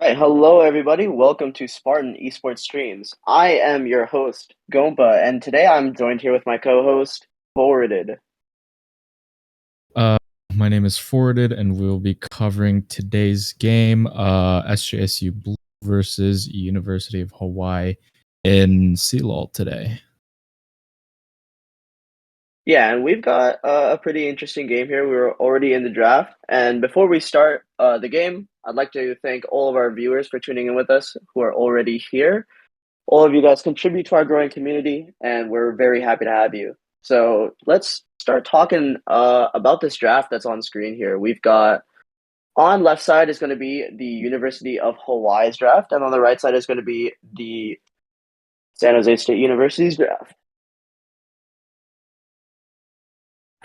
Hi, hello everybody. Welcome to Spartan Esports Streams. I am your host, Gompa, and today I'm joined here with my co-host, Forwarded. Uh, my name is Forwarded, and we'll be covering today's game, SJSU Blue versus University of Hawaii in CLoL today. Yeah, and we've got a pretty interesting game here. We're already in the draft, and before we start the game, I'd like to thank all of our viewers for tuning in with us who are already here. All of you guys contribute to our growing community, and we're very happy to have you. So let's start talking about this draft that's on screen here. We've got on left side is going to be the University of Hawaii's draft, and on the right side is going to be the San Jose State University's draft.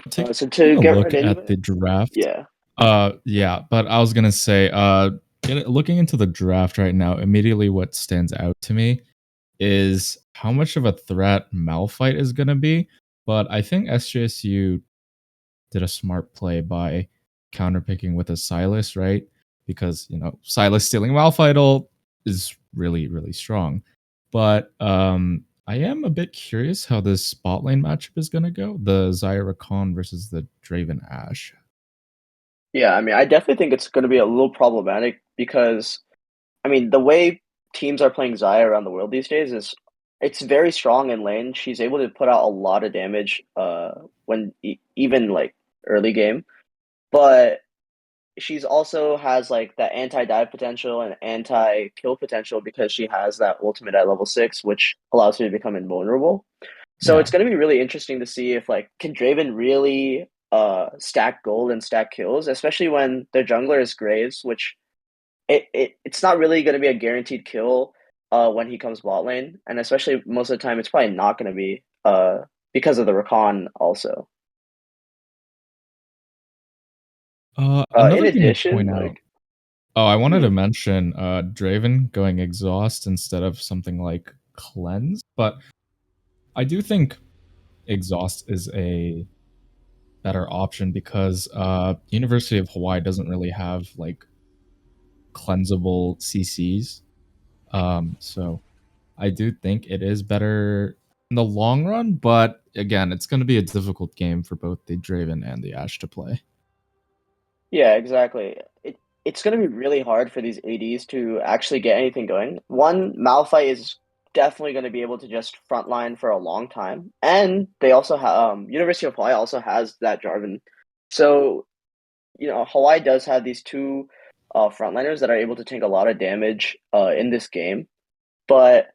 Taking So to a get look right into at it, the draft, yeah, yeah, but I was gonna say, looking into the draft right now, immediately what stands out to me is how much of a threat Malphite is gonna be. But I think SJSU did a smart play by counterpicking with a Silas, right? Because Silas stealing Malphite is really, really strong. But I am a bit curious how this spot lane matchup is gonna go. The Zyra Khan versus the Draven Ash. yeah. I mean, I definitely think it's going to be a little problematic because, I mean, the way teams are playing Zaya around the world these days is it's very strong in lane. She's able to put out a lot of damage when even like early game, but she's also has like that anti-dive potential and anti-kill potential because she has that ultimate at level 6, which allows her to become invulnerable. So Yeah. it's going to be really interesting to see if like can Draven really stack gold and stack kills, especially when their jungler is Graves, which it's not really going to be a guaranteed kill when he comes bot lane, and especially most of the time it's probably not going to be because of the Rakan also. In Another thing to point addition, out. like Oh, I wanted to mhm. mention Draven going exhaust instead of something like cleanse, but I do think exhaust is a better option because University of Hawaii doesn't really have like cleansable CCs. So I do think it is better in the long run, but again, it's going to be a difficult game for both the Draven and the Ashe to play. Yeah, exactly. It's going to be really hard for these ADs to actually get anything going. One, Malphite is definitely going to be able to just frontline for a long time, and they also have University of Hawaii also has that Jarvan. So Hawaii does have these two frontliners that are able to take a lot of damage in this game, but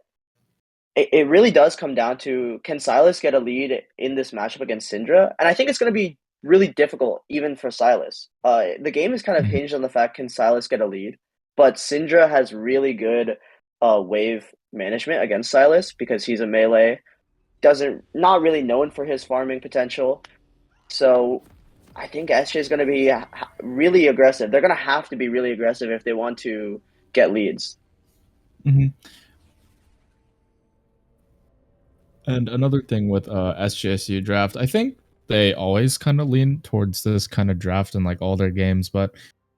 it really does come down to can Silas get a lead in this matchup against Syndra? And I think it's going to be really difficult even for Silas. The game is kind of Mhm. hinged on the fact can Silas get a lead, but Syndra has really good wave management against Silas because he's a melee, doesn't not really known for his farming potential. So I think SJ is going to be really aggressive. They're going to have to be really aggressive if they want to get leads. Mhm. And another thing with SJSU draft, I think they always kind of lean towards this kind of draft in like all their games, but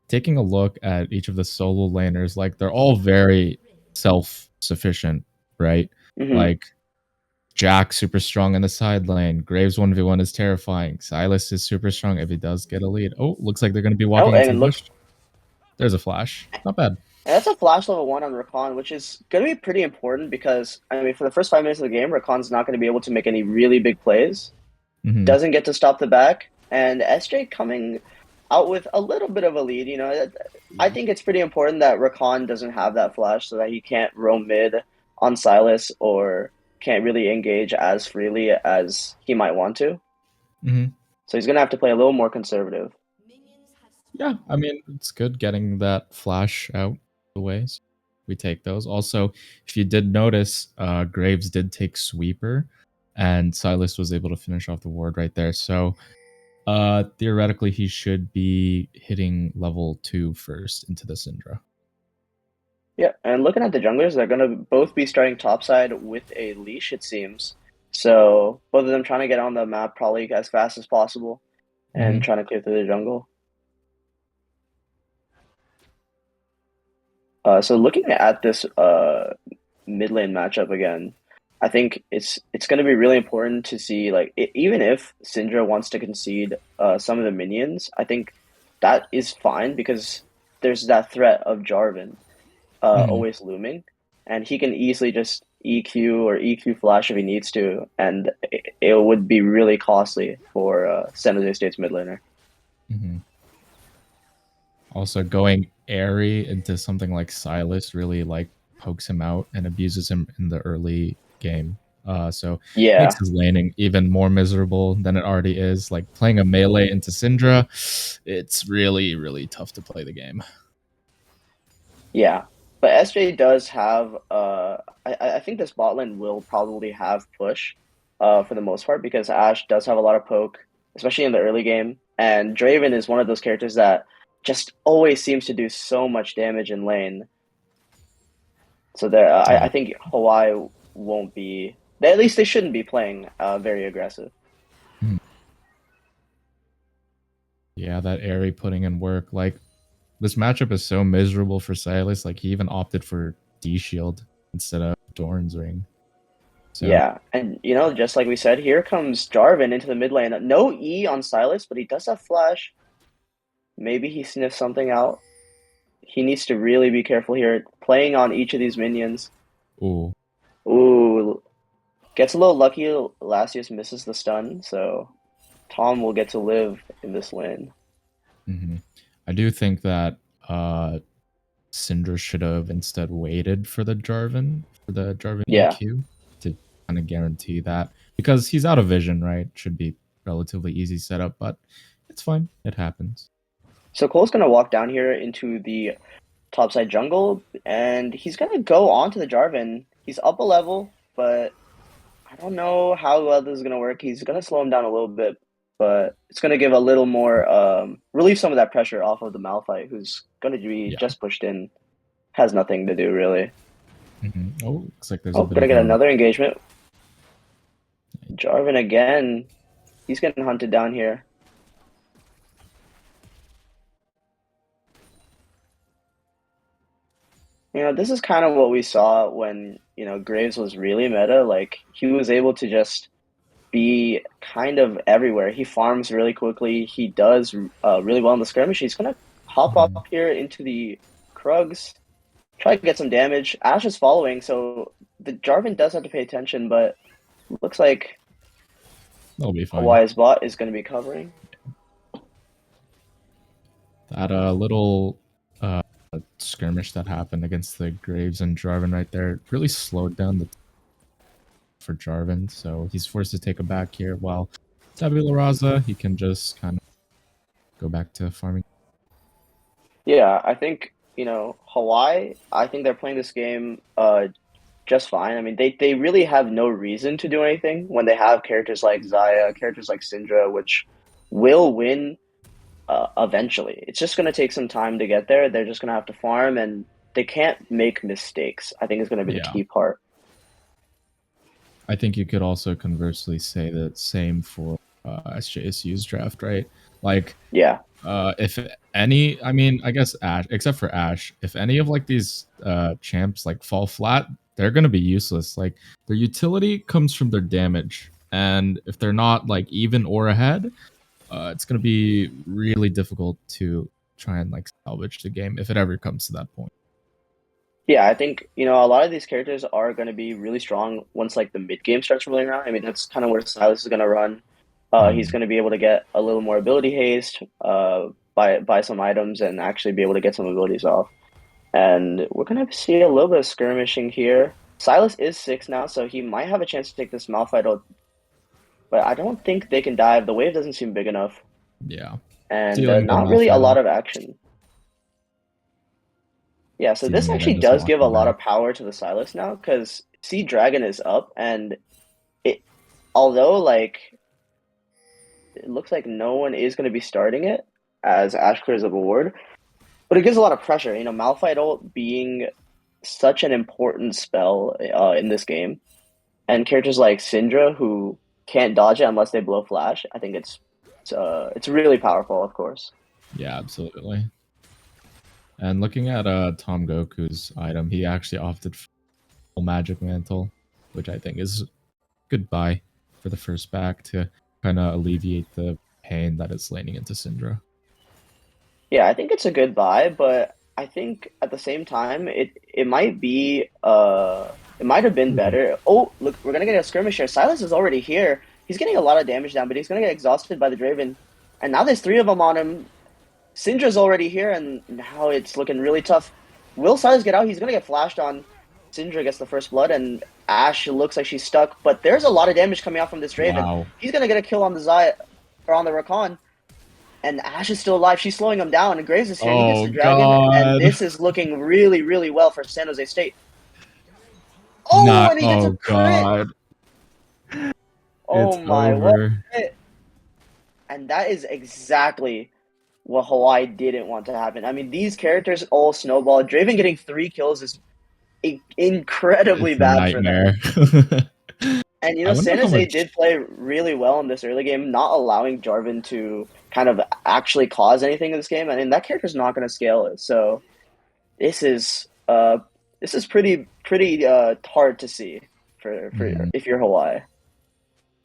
taking a look at each of the solo laners, like they're all very self-sufficient, right? Hmm. Like Jack super strong in the side lane, Graves 1v1 is terrifying, Silas is super strong if he does get a lead. Oh, looks like they're going to be Oh, walking into and the look, bush. There's a flash. Not bad. and that's a flash level 1 on Rakan, which is going to be pretty important because, I mean, for the first 5 minutes of the game, Rakan's not going to be able to make any really big plays. Hmm. Doesn't get to stop the back. And SJ coming out with a little bit of a lead. I think it's pretty important that Rakan doesn't have that flash so that he can't roam mid on Silas or can't really engage as freely as he might want to. Hmm. So he's going to have to play a little more conservative. Yeah, I mean, it's good getting that flash out the way. So we take those. Also, if you did notice, Graves did take sweeper, and Silas was able to finish off the ward right there. So theoretically, he should be hitting level 2 first into the Syndra. Yeah, and looking at the junglers, they're going to both be starting topside with a leash, it seems. So both of them trying to get on the map probably as fast as possible and Hmm. trying to clear through the jungle. So looking at this mid lane matchup again, I think it's going to be really important to see like even if Syndra wants to concede some of the minions, I think that is fine because there's that threat of Jarvan Mhm. always looming, and he can easily just EQ or EQ flash if he needs to, and it would be really costly for San Jose State's mid laner. Mhm. Also, going airy into something like Silas really like pokes him out and abuses him in the early game. So makes Yeah, his laning even more miserable than it already is. Like playing a melee into Syndra, it's really, really tough to play the game. yeah. But SJ does have I think this bot lane will probably have push for the most part because Ashe does have a lot of poke, especially in the early game. And Draven is one of those characters that just always seems to do so much damage in lane. So there Yeah. I think Hawaii won't be at least they shouldn't be playing very aggressive. Mhm. Yeah, that airy putting in work. Like this matchup is so miserable for Silas. Like he even opted for D Shield instead of Dorn's ring. So Yeah, and just like we said, here comes Jarvan into the mid lane. No E on Silas, but he does have flash. Maybe he sniffs something out. He needs to really be careful here, playing on each of these minions. ooh. Ooh, gets a little lucky. Lasius misses the stun, so Tom will get to live in this lane. Hmm. I do think that Syndra should have instead waited for the Jarvan Yeah. EQ to kind of guarantee that because he's out of vision, right? Should be relatively easy setup, but it's fine. It happens. So Cole's gonna walk down here into the topside jungle, and he's gonna go on to the Jarvan. He's up a level, but I don't know how well this is gonna work. He's gonna slow him down a little bit, but it's gonna give a little more relieve some of that pressure off of the Malphite, who's gonna be Yeah. just pushed in. Has nothing to do really. Oh, looks like there's a Oh, bit gonna of get a another engagement. Jarvan again. He's getting hunted down here. This is kind of what we saw when, Graves was really meta. Like, he was able to just be kind of everywhere. He farms really quickly. He does really well in the skirmish. He's gonna hop up Mhm. here into the Krugs, try to get some damage. Ashe is following, so the Jarvan does have to pay attention, but looks like That'll be fine. Hawaii's bot is going to be covering. That little skirmish that happened against the Graves and Jarvan right there really slowed down the for Jarvan, so he's forced to take a back here. While TabulaRasa, he can just kind of go back to farming. Yeah, I think, Hawaii, I think they're playing this game just fine. I mean, they really have no reason to do anything when they have characters like Xayah, characters like Syndra, which will win eventually. It's just going to take some time to get there. They're just going to have to farm, and they can't make mistakes. I think is going to be the Yeah, key part. I think you could also conversely say the same for SJSU's draft, right? Like, Yeah, if any, I mean, I guess Ash, except for Ash, if any of like these champs like fall flat, they're gonna be useless. Like their utility comes from their damage, and if they're not like even or ahead, it's gonna be really difficult to try and like salvage the game if it ever comes to that point. yeah. I think a lot of these characters are going to be really strong once like the mid game starts rolling around. I mean, that's kind of where Silas is going to run. He's Mm, going to be able to get a little more ability haste, buy some items, and actually be able to get some abilities off. And we're gonna see a little bit of skirmishing here. Silas is 6 now, so he might have a chance to take this Malphite ult, but I don't think they can dive. The wave doesn't seem big enough, yeah, and stealing the not really a Malphite, lot of action. Yeah, so this stealing it and actually just does give a walking lot back. of power to the Silas now, because Sea Dragon is up, and it although like it looks like no one is going to be starting it as Ash clears up a ward, but it gives a lot of pressure. Malphite ult being such an important spell in this game. And characters like Syndra who can't dodge it unless they blow flash. I think it's really powerful, of course. Yeah, absolutely. And looking at Tomgoku's item, he actually opted for full magic mantle, which I think is goodbye for the first back to kind of alleviate the pain that is laning into Syndra. Yeah, I think it's a good buy, but I think at the same time it might be it might have been Ooh. better. Oh, look, we're gonna get a skirmish here. Silas is already here. He's getting a lot of damage down, but he's gonna get exhausted by the Draven. And now there's three of them on him. Syndra's already here, and now it's looking really tough. Will Silas get out? He's gonna get flashed on. Syndra gets the first blood, and Ashe looks like she's stuck. But there's a lot of damage coming out from this Draven. Wow. He's gonna get a kill on the Zaya or on the Rakan. And Ashe is still alive. She's slowing him down, and Graves is here. He gets Oh the dragon, and god. this is looking really, really well for San Jose State. Oh, Not and he gets a oh crit. god. Oh It's my, what over. a crit. And that is exactly what Hawaii didn't want to happen. I mean, these characters all snowballed. Draven getting 3 kills is incredibly It's a bad for them. nightmare. And I wonder San how Jose much did play really well in this early game, not allowing Jarvan to kind of actually cause anything in this game. I mean, that character's not going to scale it. So this is pretty hard to see for if you're Hawaii.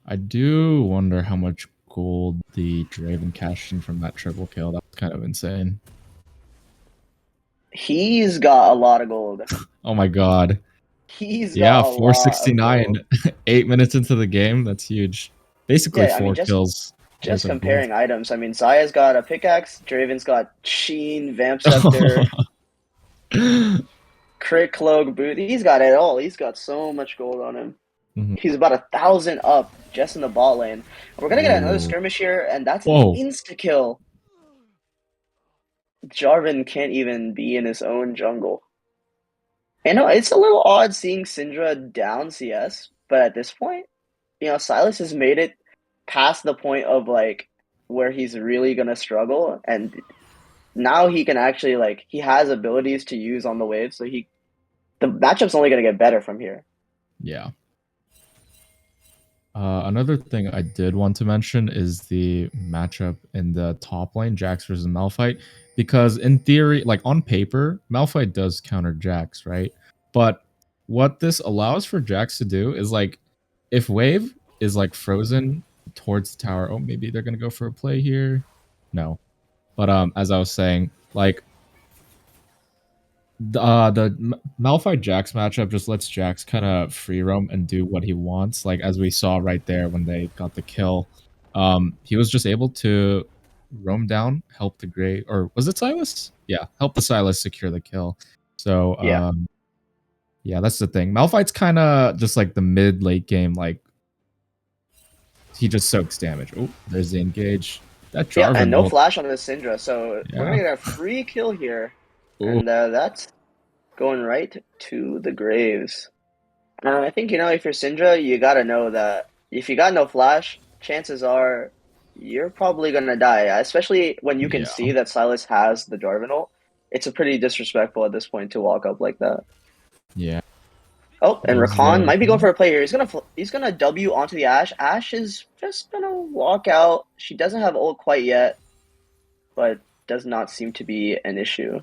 I do wonder how much gold the Draven cashed in from that triple kill. That's kind of insane. He's got a lot of gold. Oh my god. He's Yeah, got a lot of 469. gold. 8 minutes into the game. That's huge. Basically Yeah, I mean, 4 kills just worth of gold. comparing items. I mean, Zaya's got a pickaxe, Draven's got Sheen, Vamp Scepter, Crit Cloak, Boot. He's got it all. He's got so much gold on him. Mhm. He's about 1,000 up just in the bot lane. We're gonna get another Ooh. skirmish here, and that's an Whoa. insta kill. Jarvan can't even be in his own jungle. I know it's a little odd seeing Syndra down CS, but at this point, Silas has made it past the point of like where he's really gonna struggle, and now he can actually he has abilities to use on the wave, so the matchup's only gonna get better from here. Yeah. Another thing I did want to mention is the matchup in the top lane, Jax versus Malphite, because in theory, like on paper, Malphite does counter Jax, right? But what this allows for Jax to do is like, if wave is like frozen towards the tower, oh, maybe they're gonna go for a play here. No, but as I was saying, like the Malphite Jax matchup just lets Jax kind of free roam and do what he wants. Like as we saw right there when they got the kill, he was just able to roam down, help the Grey, or was it Silas? Yeah, help the Silas secure the kill. So Yeah, yeah, that's the thing. Malphite's kind of just like the mid late game, like he just soaks damage. Oh, there's the engage. That yeah, and Jarvan no though, flash on the Syndra, so we're yeah. gonna get a free kill here, Oh, and that's going right to the graves. I think if you're Syndra, you gotta know that if you got no flash, chances are you're probably gonna die. Especially when you can yeah, see that Silas has the Jarvan ult. It's a pretty disrespectful at this point to walk up like that. yeah. Oh, and There's Rakan the might be going for a play here. He's gonna W onto the Ashe. Ashe is just gonna walk out. She doesn't have ult quite yet, but does not seem to be an issue.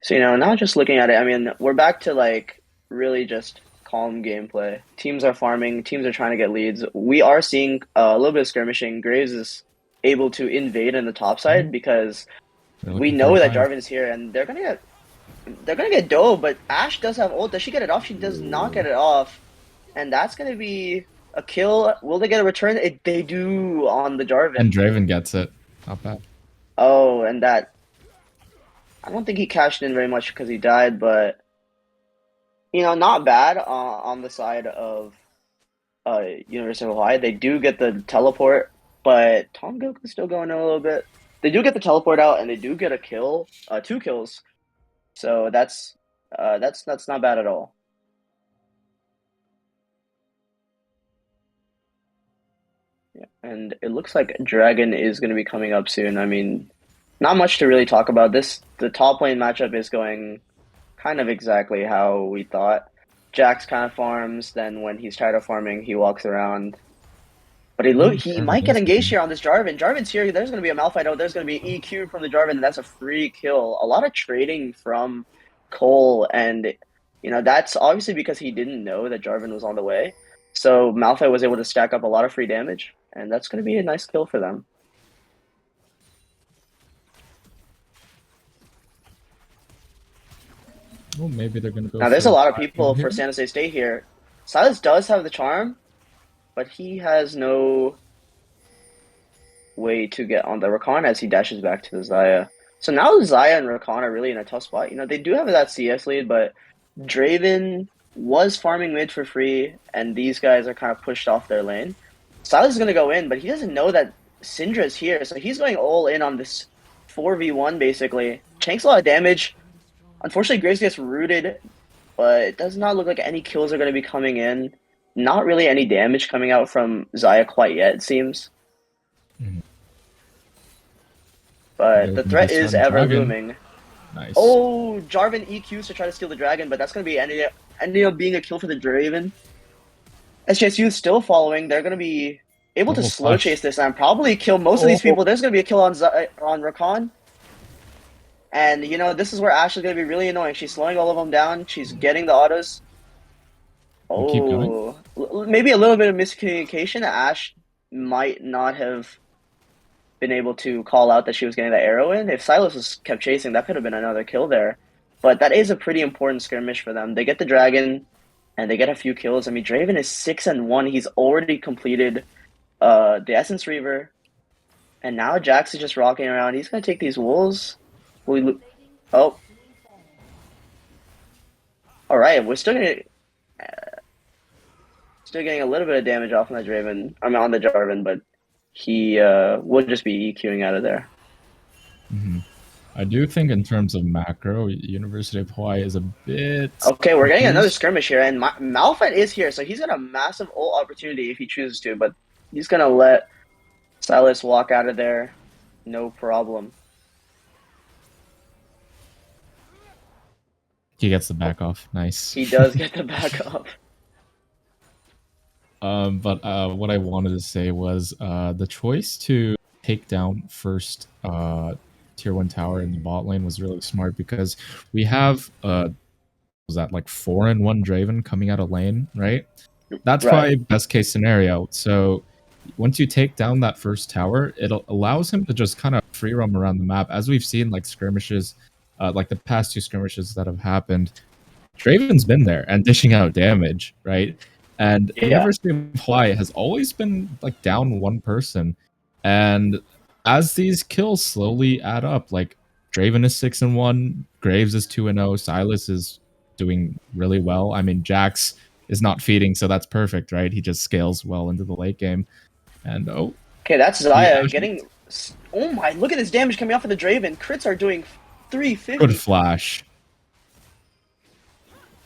So now just looking at it, I mean, we're back to really just calm gameplay. Teams are farming, teams are trying to get leads. We are seeing a little bit of skirmishing. Graves is able to invade in the top side because they're we looking for a know that dive. Jarvan's here, and they're gonna get dove, but Ashe does have ult. Does she get it off? She does not Ooh. get it off. And that's gonna be a kill. Will they get a return? They do on the And Jarvan. Draven gets it. Not bad. Oh, and that I don't think he cashed in very much because he died, but not bad on the side of University of Hawaii. They do get the teleport, but Tomgoku's still going a little bit. They do get the teleport out, and they do get a kill, 2 kills. So that's not bad at all. Yeah, and it looks like Dragon is going to be coming up soon. I mean, not much to really talk about. The top lane matchup is going kind of exactly how we thought. Jax kind of farms, then when he's tired of farming, he walks around. But he Jarvan might get does engaged come. here on this Jarvan. Jarvan's here. There's going to be a Malphite out. There's going to be EQ from the Jarvan, and that's a free kill. A lot of trading from Cole, and that's obviously because he didn't know that Jarvan was on the way. So Malphite was able to stack up a lot of free damage, and that's going to be a nice kill for them. Well, maybe they're gonna go. Now, there's For a a lot of dragon people here. for San Jose State here. Silas does have the charm, but he has no way to get on the Rakan as he dashes back to the Xayah. So now Xayah and Rakan are really in a tough spot. They do have that CS lead, but Draven was farming mid for free, and these guys are kind of pushed off their lane. Silas is going to go in, but he doesn't know that Syndra is here, so he's going all in on this 4v1, basically. Tanks a lot of damage. Unfortunately, Graves gets rooted, but it does not look like any kills are going to be coming in. Not really any damage coming out from Xayah quite yet, it seems. Mhm. But They're the looking to threat start is a ever dragon. looming. Nice. Oh, Jarvan EQs to try to steal the dragon, but that's going to be ending up being a kill for the Draven. SJSU is still following. They're going to be able to Oh, slow flash. chase this and probably kill most of these Oh, people. There's going to be a kill on Rakan. And, this is where Ashe is going to be really annoying. She's slowing all of them down. She's getting the autos. we keep going. Oh, maybe a little bit of miscommunication. Ashe might not have been able to call out that she was getting the arrow in. If Silas was kept chasing, that could have been another kill there. But that is a pretty important skirmish for them. They get the dragon, and they get a few kills. I mean, Draven is 6-1. He's already completed the Essence Reaver, and now Jax is just rocking around. He's gonna take these wolves. Oh, all right. We're still getting a little bit of damage off on the Draven. I mean, on the Jarvan, but he will just be EQing out of there. Mm-hmm. I do think in terms of macro, University of Hawaii is a bit Okay, we're getting another confused. skirmish here, and Malphite is here, so he's got a massive ult opportunity if he chooses to, but he's gonna let Silas walk out of there, no problem. He gets the back off. Nice. He does get the back up. But what I wanted to say was the choice to take down first tier 1 tower in the bot lane was really smart because we have was that like 4-1 Draven coming out of lane, right? That's Right. probably best case scenario. So once you take down that first tower, it allows him to just kind of free roam around the map, as we've seen like skirmishes, like the past 2 skirmishes that have happened. Draven's been there and dishing out damage, right? And Yeah. University of Hawaii has always been like down one person, and as these kills slowly add up, like Draven is 6-1, Graves is 2-0, Silas is doing really well. I mean, Jax is not feeding, so that's perfect, right? He just scales well into the late game. And Okay, that's he Xayah actually getting. Oh my! Look at this damage coming off of the Draven. Crits are doing good 350. flash.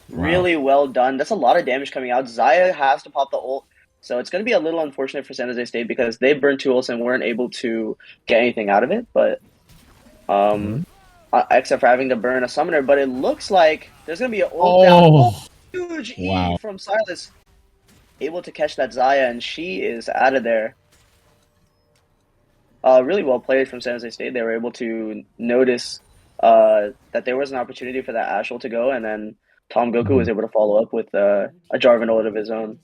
Wow. Really well done. That's a lot of damage coming out. Xayah has to pop the ult, so it's going to be a little unfortunate for San Jose State because they burned 2 ults and weren't able to get anything out of it. But Mhm. except for having to burn a summoner. But it looks like there's going to be an ult down. Oh, Oh, huge E wow. from Silas, able to catch that Xayah, and she is out of there. Really well played from San Jose State. They were able to notice that there was an opportunity for that Ashel to go, and then Tomgoku was Mhm. able to follow up with a Jarvan ult of his own.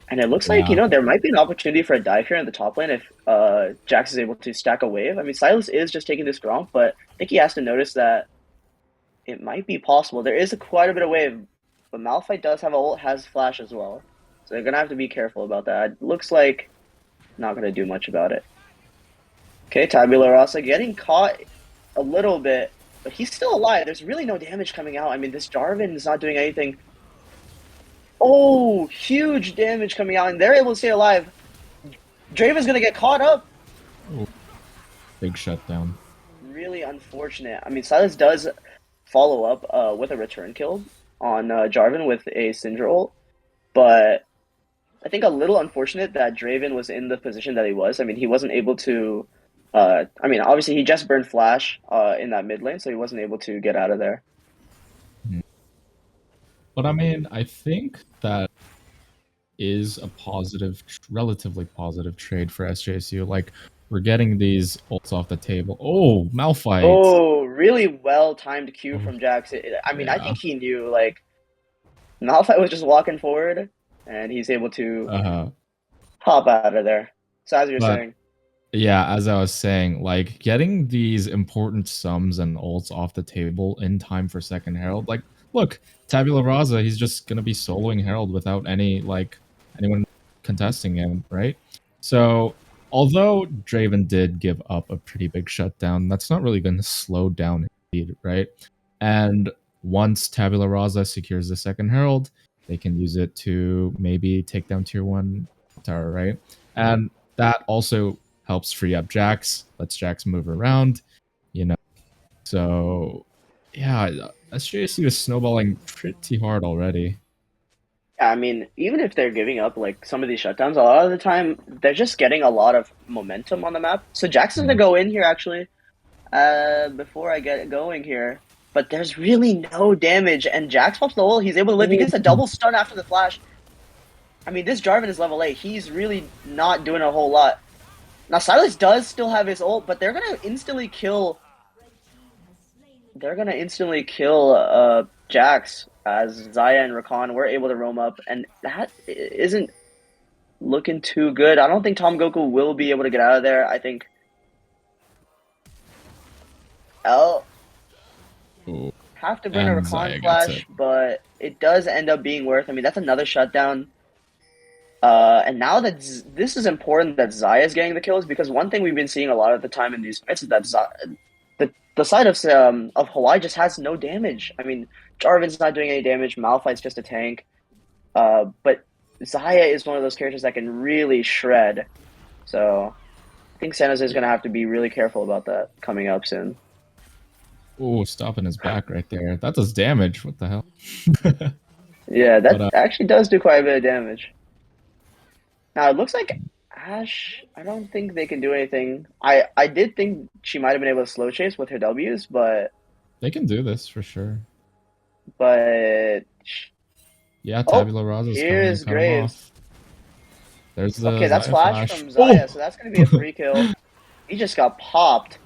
And it looks like, Yeah. there might be an opportunity for a dive here in the top lane if Jax is able to stack a wave. I mean, Silas is just taking this Gromp, but I think he has to notice that it might be possible. There is quite a bit of wave, but Malphite does have a ult, has flash as well. So they're going to have to be careful about that. It looks like not going to do much about it. Okay, TabulaRasaJG getting caught a little bit, but he's still alive. There's really no damage coming out. I mean, this Jarvan is not doing anything. Oh, huge damage coming out, and they're able to stay alive. Draven's gonna get caught up. Ooh, big shutdown. Really unfortunate. I mean, Silas does follow up with a return kill on Jarvan with a Syndra ult, but I think a little unfortunate that Draven was in the position that he was. I mean, he wasn't able to. I mean, obviously he just burned Flash in that mid lane, so he wasn't able to get out of there. Mhm. But I mean, I think that is a positive, relatively positive trade for SJSU. Like, we're getting these ults off the table. Oh, Malphite. Oh, really well timed Q Oh, from Jax. I mean, I yeah. think he knew like Malphite was just walking forward, and he's able to Uh, hop out of there. So as you're but saying, yeah, as I was saying, like getting these important sums and ults off the table in time for second Herald. Like, look, Tabula Rasa, he's just gonna be soloing Herald without any like anyone contesting him, right? So although Draven did give up a pretty big shutdown, that's not really gonna slow down his speed, right? And once Tabula Rasa secures the second Herald, they can use it to maybe take down tier one tower, right? And that also helps free up Jax, lets Jax move around, you know. So yeah, SJSU is snowballing pretty hard already. yeah, I mean, even if they're giving up like some of these shutdowns, a lot of the time they're just getting a lot of momentum on the map. So Jax is gonna Mhm. go in here actually. Before I get going here, but there's really no damage, and Jax pops the ult. He's able to live. He gets a double stun after the flash. I mean, this Jarvan is level 8. He's really not doing a whole lot. Now, Silas does still have his ult, but they're gonna instantly kill. They're gonna instantly kill Jax as Xayah and Rakan were able to roam up, and that isn't looking too good. I don't think Tomgoku will be able to get out of there. I think L Ooh. have to burn a And Rakan Xayah gets it. flash, but it does end up being worth. I mean, that's another shutdown. And now that this is important that Xayah is getting the kills, because one thing we've been seeing a lot of the time in these fights is that the side of Hawaii just has no damage. I mean, Jarvan's not doing any damage. Malphite's just a tank. But Xayah is one of those characters that can really shred. So I think San Jose is going to have to be really careful about that coming up soon. Oh, stopping his back right there. That does damage. What the hell? Yeah, But that actually does do quite a bit of damage. Now it looks like Ash, I don't think they can do anything. I did think she might have been able to slow chase with her W's, they can do this for sure. but Yeah, oh, Tabula Rasa is coming to here's cut him Graves. off. There's the Okay, that's Xayah flash flash. from Xayah, Oh! so that's gonna be a free kill. He just got popped.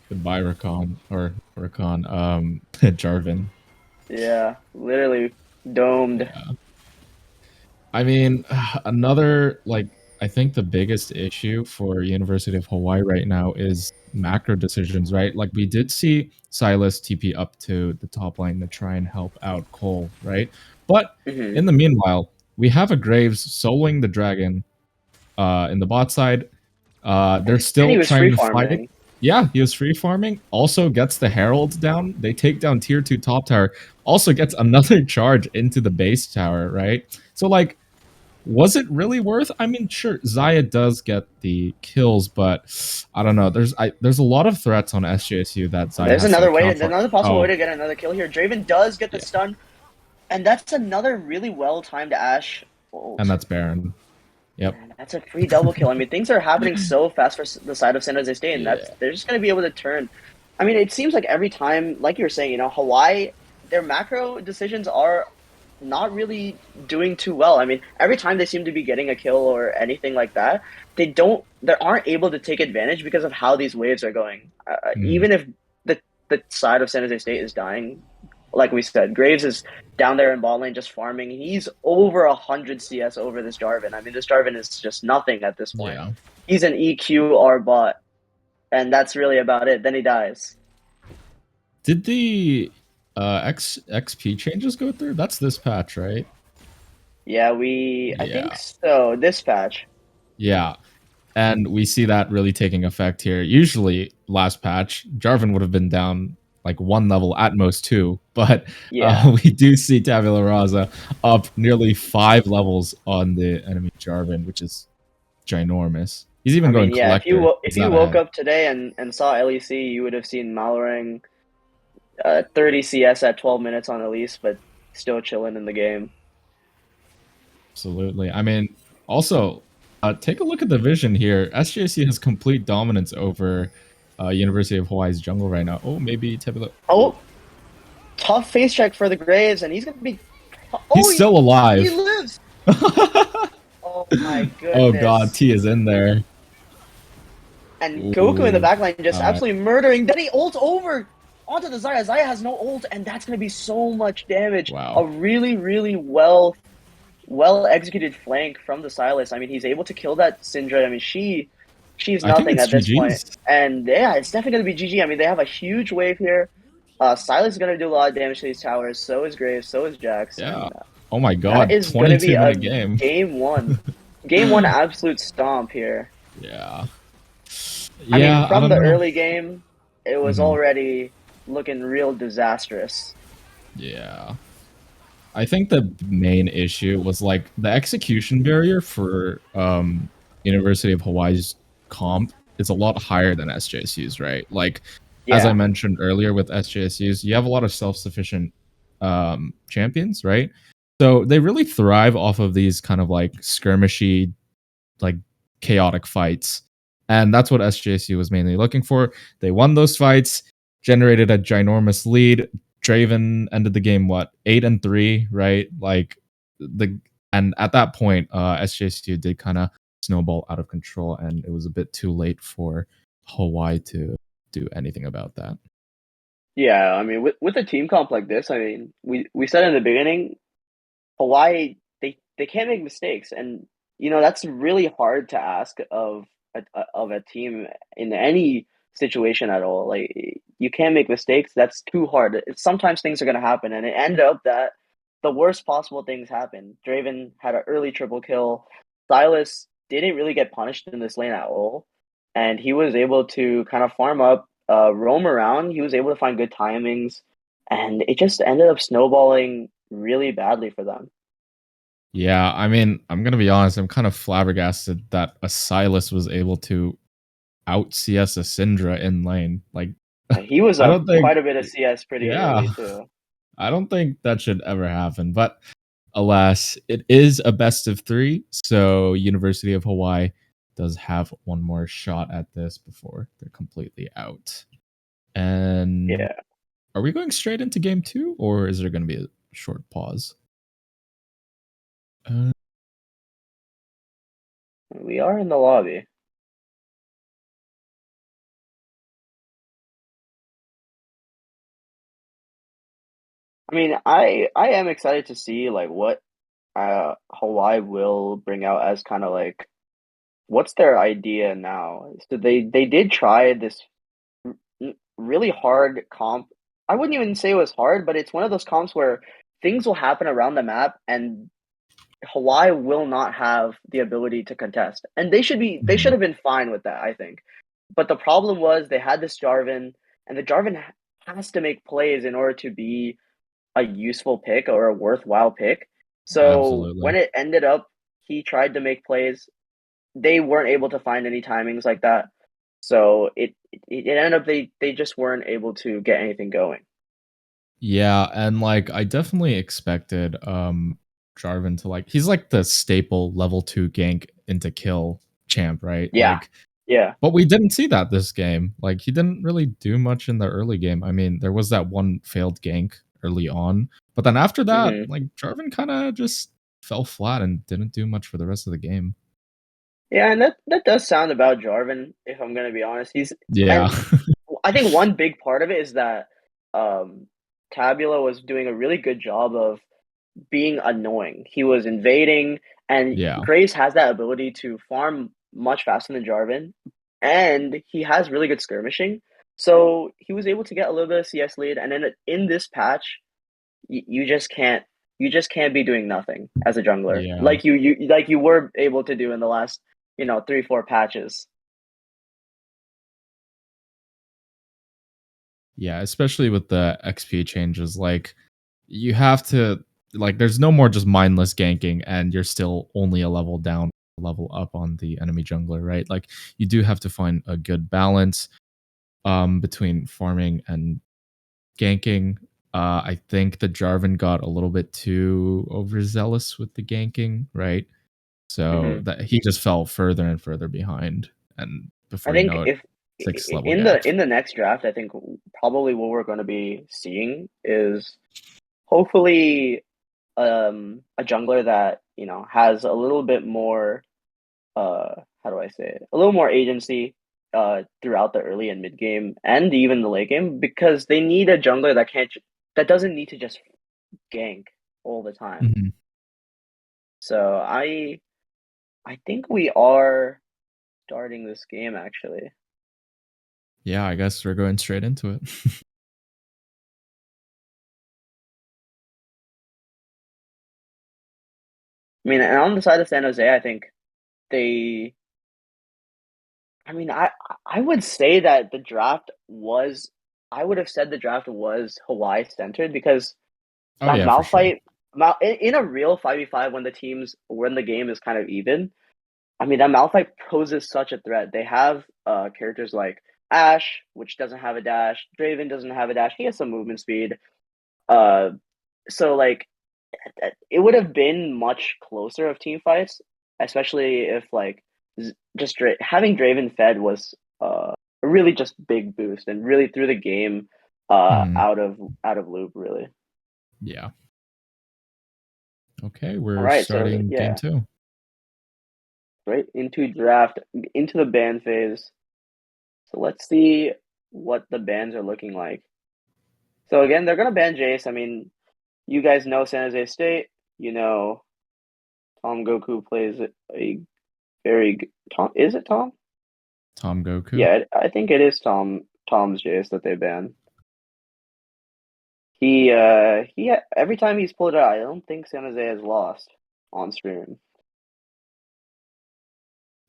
Goodbye, Rakan. Or Rakan. Jarvan. Yeah, literally domed. Yeah. I mean, another like I think the biggest issue for University of Hawaii right now is macro decisions, right? Like we did see Silas TP up to the top lane to try and help out Cole, right? But Hmm. in the meanwhile, we have a Graves soloing the dragon in the bot side. They're And he still was free trying to fight it. farming. Yeah, he was free farming. Also gets the Herald down. They take down tier 2 top tower. Also gets another charge into the base tower, right? So like was it really worth? I mean, sure, Xayah does get the kills, but I don't know. There's a lot of threats on SJSU that Xayah There's has to another way, account there's for. another possible way Oh, to get another kill here. Draven does get the yeah, stun, and that's another really well timed Ash and ult. that's Baron. Yep. And that's a free double kill. I mean, things are happening so fast for the side of San Jose State, and Yeah. they're just going to be able to turn. I mean, it seems like every time, like you were saying, Hawaii, their macro decisions are not really doing too well. I mean, every time they seem to be getting a kill or anything like that, they aren't able to take advantage because of how these waves are going. Mm, Even if the side of San Jose State is dying, like we said, Graves is down there in ball lane just farming. He's over 100 CS over this Jarvan. I mean, this Jarvan is just nothing at this point. yeah. He's an EQ bot, and that's really about it. Then he dies. Did the XP changes go through? That's this patch, right? Yeah, I think Yeah. so. This patch. Yeah. And we see that really taking effect here. Usually, last patch, Jarvan would have been down like one level, at most two. But Yeah. we do see Tabula Rasa up nearly 5 levels on the enemy Jarvan, which is ginormous. He's even I going mean, yeah, collector. if He's you that woke ahead. up today and saw LEC, you would have seen Malorang 30 CS at 12 minutes on Elise, but still chilling in the game. Absolutely. I mean, also, take a look at the vision here. SJC has complete dominance over University of Hawaii's jungle right now. Oh, maybe Tabula. Oh, Oh, tough face check for the Graves, and he's gonna be. he's Oh, still he alive. lives. Oh my Oh god, goodness. T is in there. And Goku in the Ooh. backline just Alright. absolutely murdering. Then he ults over onto the Zaya. Zaya has no ult, and that's gonna be so much damage. A Wow. really, really well executed flank from the Silas. I mean, he's able to kill that Syndra. I mean, she's I think nothing it's at this point. GG's. And yeah, it's definitely gonna be GG. I mean, they have a huge wave here. Silas is gonna do a lot of damage to these towers. So is Graves. So is Jax. Yeah. And Oh my that god, is gonna be 22 a minute game. game one. Game one absolute stomp here. Yeah. I mean, Yeah, I from don't the know. early game, it was Mhm. already looking real disastrous. Yeah. I think the main issue was like the execution barrier for University of Hawaii's comp is a lot higher than SJSU's, right? Like as I Yeah. mentioned earlier with SJSU's, you have a lot of self-sufficient champions, right? So they really thrive off of these kind of like skirmishy, like chaotic fights. And that's what SJSU was mainly looking for. They won those fights, generated a ginormous lead. Draven ended the game what 8-3, right? Like the and at that point, SJSU did kind of snowball out of control, and it was a bit too late for Hawaii to do anything about that. Yeah, I mean, with a team comp like this, I mean, we said in the beginning, Hawaii they can't make mistakes, and that's really hard to ask of a team in any situation at all. Like you can't make mistakes. That's too hard. Sometimes things are gonna happen, and it ended up that the worst possible things happened. Draven had an early triple kill. Silas didn't really get punished in this lane at all, and he was able to kind of farm up, roam around. He was able to find good timings, and it just ended up snowballing really badly for them. Yeah, I mean, I'm gonna be honest. I'm kind of flabbergasted that a Silas was able to out CS a Syndra in lane. Like, He was I up don't think. quite a bit of CS pretty Yeah, early too. I don't think that should ever happen. But alas, it is a best of three. So University of Hawaii does have one more shot at this before they're completely out. And Yeah, are we going straight into game two, or is there going to be a short pause? Uh, we are in the lobby. I mean, I am excited to see like what Hawaii will bring out as kind of like what's their idea now. So they did try this really hard comp. I wouldn't even say it was hard, but it's one of those comps where things will happen around the map and Hawaii will not have the ability to contest. And they should mhm. have been fine with that, I think. But the problem was they had this Jarvan, and the Jarvan has to make plays in order to be a useful pick or a worthwhile pick. So Absolutely. when it ended up he tried to make plays, they weren't able to find any timings like that. So it ended up they just weren't able to get anything going. Yeah, and like I definitely expected Jarvan to like he's like the staple level 2 gank into kill champ, right? Yeah. Like Yeah. but we didn't see that this game. Like he didn't really do much in the early game. I mean, there was that one failed gank early on, but then after that, Hmm. like Jarvan kind of just fell flat and didn't do much for the rest of the game. Yeah, and that does sound about Jarvan, if I'm gonna be honest. He's Yeah. and I think one big part of it is that um, Tabula was doing a really good job of being annoying. He was invading, and Yeah. Grace has that ability to farm much faster than Jarvan, and he has really good skirmishing. So he was able to get a little bit of CS lead, and then in this patch, you just can't be doing nothing as a jungler Yeah. like you were able to do in the last 3-4 patches. Yeah, especially with the XP changes, like you have to like there's no more just mindless ganking and you're still only a level down, level up on the enemy jungler, right? Like you do have to find a good balance between farming and ganking. I think the Jarvan got a little bit too overzealous with the ganking, right? So Hmm. that he just fell further and further behind, and I before you think know it, if 6 level in gap. the next draft, I think probably what we're going to be seeing is hopefully a jungler that has a little bit more how do I say it? A little more agency throughout the early and mid game and even the late game because they need a jungler that doesn't need to just gank all the time. Mhm. So I think we are starting this game actually. Yeah, I guess we're going straight into it. I mean, and on the side of San Jose, I think they I mean, I would say that I would have said the draft was Hawaii centered because Oh that yeah, for sure. In a real 5v5 when the game is kind of even, I mean that Malphite poses such a threat. They have characters like Ashe, which doesn't have a dash. Draven doesn't have a dash. He has some movement speed. Uh, so like it would have been much closer of team fights, especially if like having Draven fed was a really just big boost and really threw the game Mhm. out of loop really. Yeah. Okay, All we're right, so starting game yeah, 2. right into the ban phase. So let's see what the bans are looking like. So again, they're gonna ban Jace. I mean, you guys know San Jose State. You know Tomgoku plays a very Tom. Is it Tom? Tomgoku. Yeah, I think it is Tom's Jace that they ban. Every time he's pulled out, I don't think San Jose has lost on stream.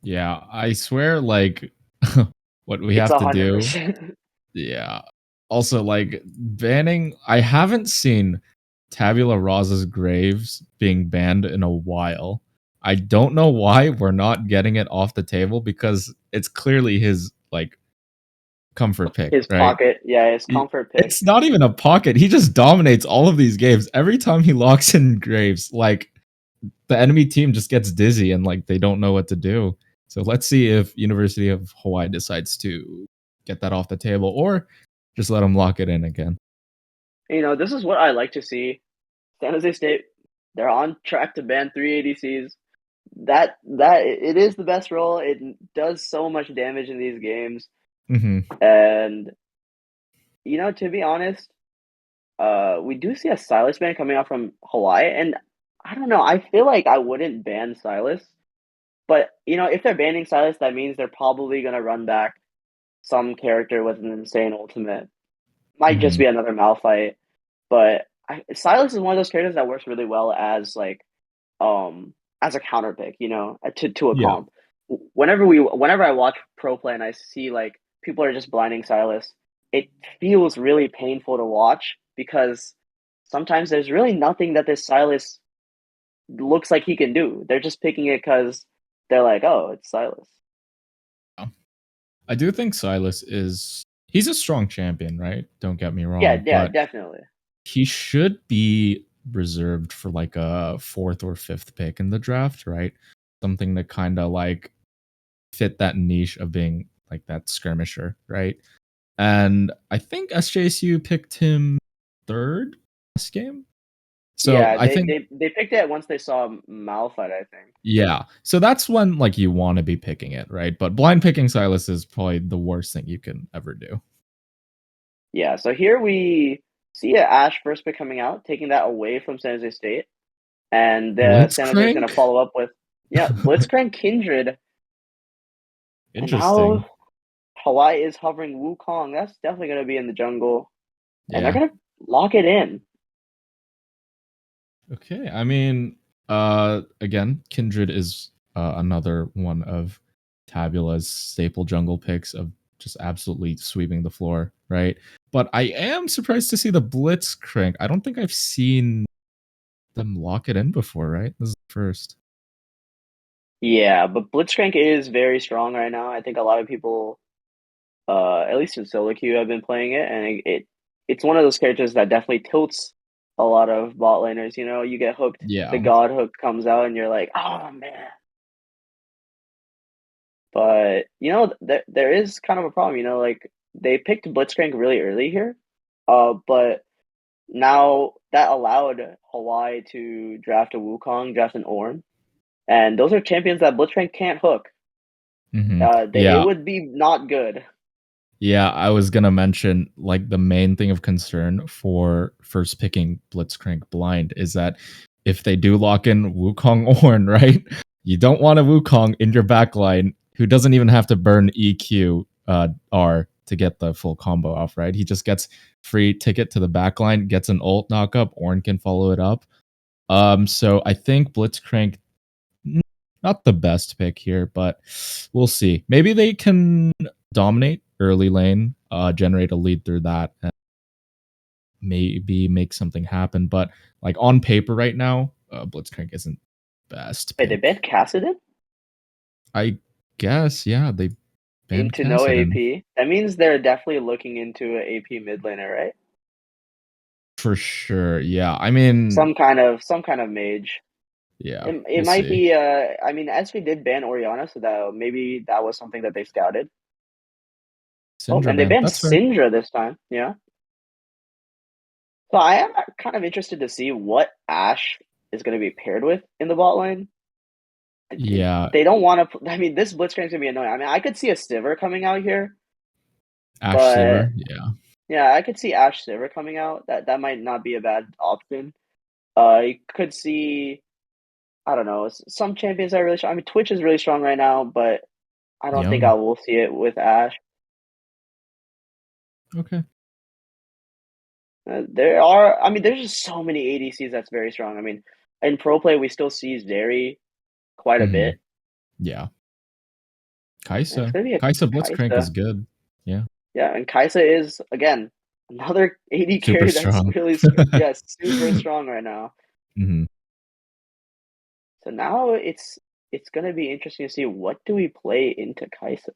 Yeah, I swear like what we It's have to do. 100%. Yeah. Also like banning I haven't seen Tabula Rasa's graves being banned in a while. I don't know why we're not getting it off the table because it's clearly his like comfort pick, His right? pocket, yeah, his comfort pick. It's not even a pocket. He just dominates all of these games. Every time he locks in Graves, like the enemy team just gets dizzy and like they don't know what to do. So let's see if University of Hawaii decides to get that off the table or just let him lock it in again. This is what I like to see. San Jose State, they're on track to ban 3 ADCs. That it is the best role. It does so much damage in these games. Hmm. And to be honest, we do see a Silas ban coming out from Hawaii, and I don't know. I feel like I wouldn't ban Silas, but if they're banning Silas, that means they're probably gonna run back some character with an insane ultimate. Might just Hmm. be another Malphite, but Silas is one of those characters that works really well as a counter pick, to a Yeah. comp. Whenever I watch pro play and I see like people are just blinding Silas, it feels really painful to watch because sometimes there's really nothing that this Silas looks like he can do. They're just picking it because they're like, oh, it's Silas. I do think Silas is he's a strong champion, right? Don't get me Yeah, wrong, yeah, but definitely. he should be reserved for like a fourth or fifth pick in the draft, right? Something to kind of like fit that niche of being like that skirmisher, right? And I think SJSU picked him third last game. So Yeah, I they think they they picked it once they saw Malphite, I think. yeah. So that's when like you want to be picking it, right? But blind picking Silas is probably the worst thing you can ever do. Yeah, so here we see a Ash first pick coming out, taking that away from San Jose State. And San Jose is going to Blitzcrank? follow up with, yeah, Blitzcrank Kindred. And Interesting. now Hawaii is hovering Wukong. That's definitely going to be in the jungle. And they're Yeah. going to lock it in. Okay. I mean, again, Kindred is another one of Tabula's staple jungle picks of just absolutely sweeping the floor, right? But I am surprised to see the Blitzcrank. I don't think I've seen them lock it in before, right? This is the first. Yeah, but Blitzcrank is very strong right now. I think a lot of people, at least in solo queue, have been playing it. And it's one of those characters that definitely tilts a lot of bot laners. You get hooked, the Yeah. God hook comes out, and you're like, oh, man. But there is kind of a problem. Like they picked Blitzcrank really early here, but now that allowed Hawaii to draft a Wukong, draft an Ornn, and those are champions that Blitzcrank can't hook. It Yeah. would be not good. Yeah, I was gonna mention like the main thing of concern for first picking Blitzcrank blind is that if they do lock in Wukong Ornn, right? You don't want a Wukong in your backline who doesn't even have to burn EQ R to get the full combo off, right? He just gets free ticket to the backline, gets an ult knock up, Ornn can follow it up. So I think Blitzcrank not the best pick here, but we'll see. Maybe they can dominate early lane, generate a lead through that, and maybe make something happen. But like on paper right now, Blitzcrank isn't best Wait, they pick. banned Kassadin I guess, yeah, they banned into no Kassadin AP. That means they're definitely looking into an AP mid laner, right? for sure. Yeah, I mean, Some kind of mage. yeah, It we'll might see. be. I mean, SV did ban Orianna, so that maybe that was something that they scouted. Oh, Syndra and they ban, banned that's fair. Syndra this time. Yeah. So I am kind of interested to see what Ashe is going to be paired with in the bot lane. Yeah, They don't want to. I mean, this Blitzcrank's gonna be annoying. I mean, I could see a Sivir coming out here, Ash but Sivir, yeah. yeah, I could see Ashe Sivir coming out. That might not be a bad option. You could see. I don't know. Some champions are really strong. I mean, Twitch is really strong right now, but I don't think I Yum. will see it with Ashe. Okay. There are. I mean, there's just so many ADCs that's very strong. I mean, in pro play, we still see Zeri quite a Hmm. bit. Yeah. It's Kaisa. gonna be a Kaisa Blitzcrank is Kaisa. good. Yeah. Yeah, and Kaisa is again another AD Super carry that's strong. really yeah, super strong right now. Hmm. So now it's gonna be interesting to see what do we play into Kaisa.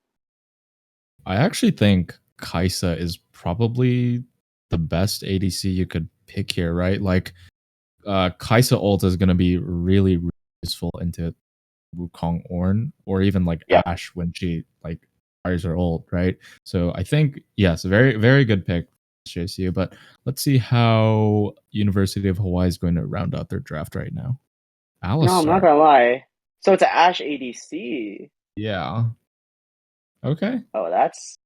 I actually think Kaisa is probably the best ADC you could pick here, right? Like, Kaisa ult is going to be really, really useful into Wukong Ornn or even like Yeah. Ashe when she like fires her ult, right? So I think yes, very, very good pick, SJSU. But let's see how University of Hawaii is going to round out their draft right now. No, I'm not Alistar, gonna lie. So it's an Ashe ADC. yeah, okay. Oh, that's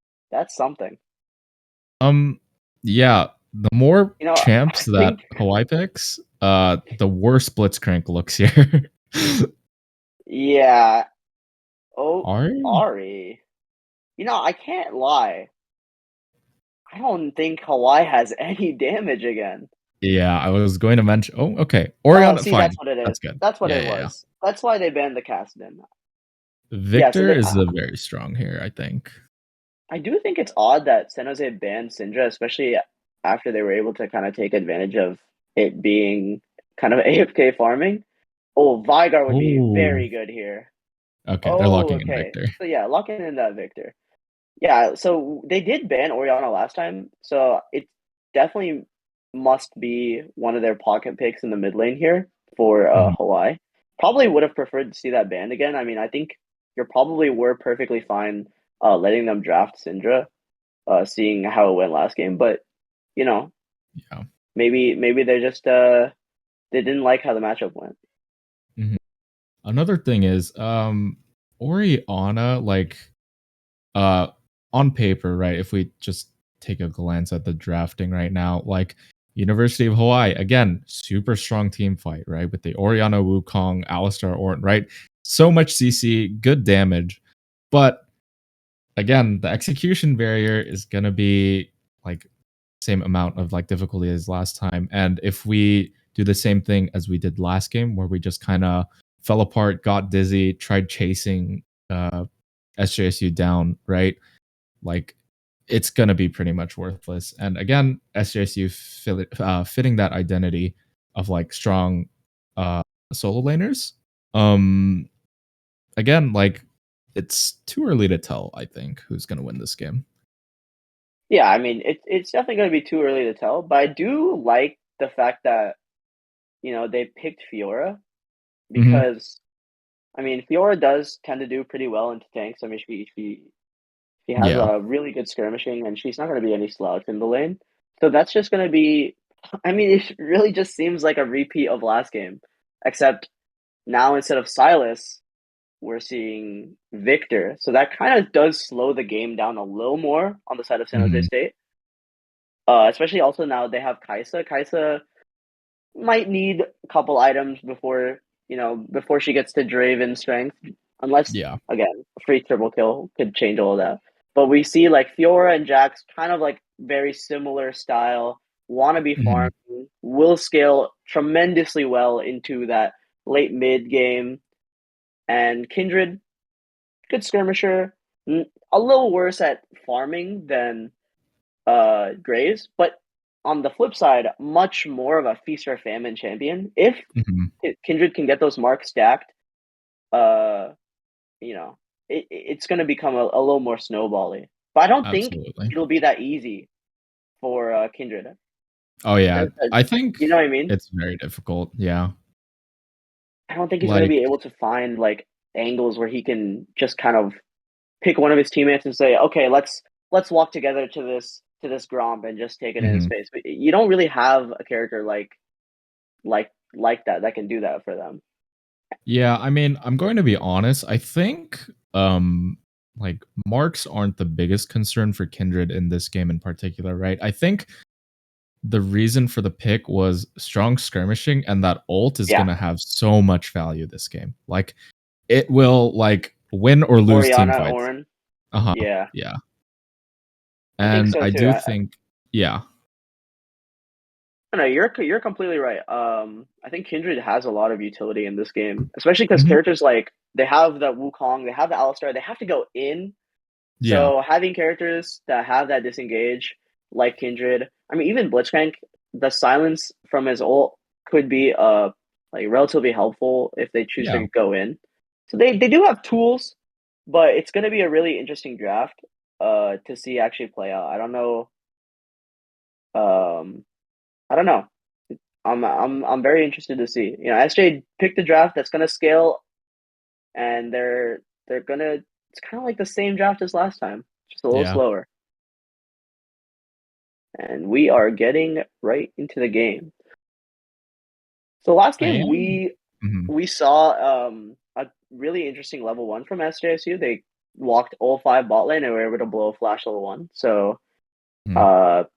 something. Um, yeah, the more You know, champs I that think Hawaii picks, the worse Blitzcrank looks here. yeah. Oh, Ari? Ari. You know, I can't lie. I don't think Hawaii has any damage again. Yeah, I was going to mention. Oh, okay. Oh, Orion, see, that's fine. what it is. That's good. That's what Yeah, it yeah, yeah. was. That's why they banned the Kassadin. Yeah, so Victor is a very strong here, I think. I do think it's odd that San Jose banned Syndra, especially after they were able to kind of take advantage of it being kind of AFK farming. Oh, Vygar would be Oh, very good here. okay. They're Oh, locking in okay. Victor. So yeah, lock in that Victor. Yeah, so they did ban Orianna last time, so it definitely must be one of their pocket picks in the mid lane here for Mhm. Hawaii. Probably would have preferred to see that banned again. I mean, I think you probably were perfectly fine letting them draft Syndra, seeing how it went last game, but you know, Yeah. maybe they just they didn't like how the matchup went. Mhm. Another thing is, Oriana, like, uh, on paper, right? If we just take a glance at the drafting right now, like University of Hawaii, again, super strong team fight, right? With the Oriana, Wukong, Alistar, Orton, right? So much CC, good damage. But again, the execution barrier is gonna be like same amount of like difficulty as last time. And if we do the same thing as we did last game, where we just kind of fell apart, got dizzy, tried chasing SJSU down, right? Like it's gonna be pretty much worthless. And again, SJSU fitting that identity of like strong uh, solo laners. Um, again, like it's too early to tell. I think who's gonna win this game. Yeah, I mean, it's definitely going to be too early to tell, but I do like the fact that they picked Fiora Hmm. because I mean Fiora does tend to do pretty well into tanks. I mean she has Yeah. a really good skirmishing and she's not going to be any slouch in the lane. So that's just going to be I mean, it really just seems like a repeat of last game, except now instead of Silas, we're seeing Victor. So that kind of does slow the game down a little more on the side of San Jose Mhm. State. Especially also now they have Kaisa. Kaisa might need a couple items before she gets to Draven strength, unless Yeah. again a free triple kill could change all of that. But we see like Fiora and Jax kind of like very similar style, wanna be Mhm. farming, will scale tremendously well into that late mid game, and Kindred, good skirmisher, a little worse at farming than Graves, but on the flip side, much more of a feast or famine champion. If Mhm. Kindred can get those marks stacked, uh, you know, it's going to become a little more snowbally. But I don't think Absolutely. it'll be that easy for Kindred. Oh, yeah. I think You know what I mean? it's very difficult. Yeah. I don't think he's going to Like be able to find like angles where he can just kind of pick one of his teammates and say, "Okay, let's walk together to this Gromp and just take it in his mhm. face." But you don't really have a character like that can do that for them. Yeah, I mean, I'm going to be honest. I think like marks aren't the biggest concern for Kindred in this game in particular, right? I think the reason for the pick was strong skirmishing and that ult is Yeah, going to have so much value this game. Like it will like win or lose team Oriana, fights. Orin. Uh-huh. Yeah, Yeah. I think And so I too. do think yeah. No, you're completely right. I think Kindred has a lot of utility in this game, especially because Mhm. characters like they have the Wukong, they have the Alistar, they have to go in. Yeah. So having characters that have that disengage, like Kindred, I mean even Blitzcrank, the silence from his ult could be like relatively helpful if they choose Yeah. to go in. So they do have tools, but it's going to be a really interesting draft to see actually play out. Um I don't know. I'm very interested to see. SJ picked a draft that's gonna scale, and they're gonna. It's kind of like the same draft as last time, just a little Yeah. slower. And we are getting right into the game. So last I game am. Mhm. we saw a really interesting level one from SJSU. They walked all five bot lane and were able to blow flash level one. So Mhm. uh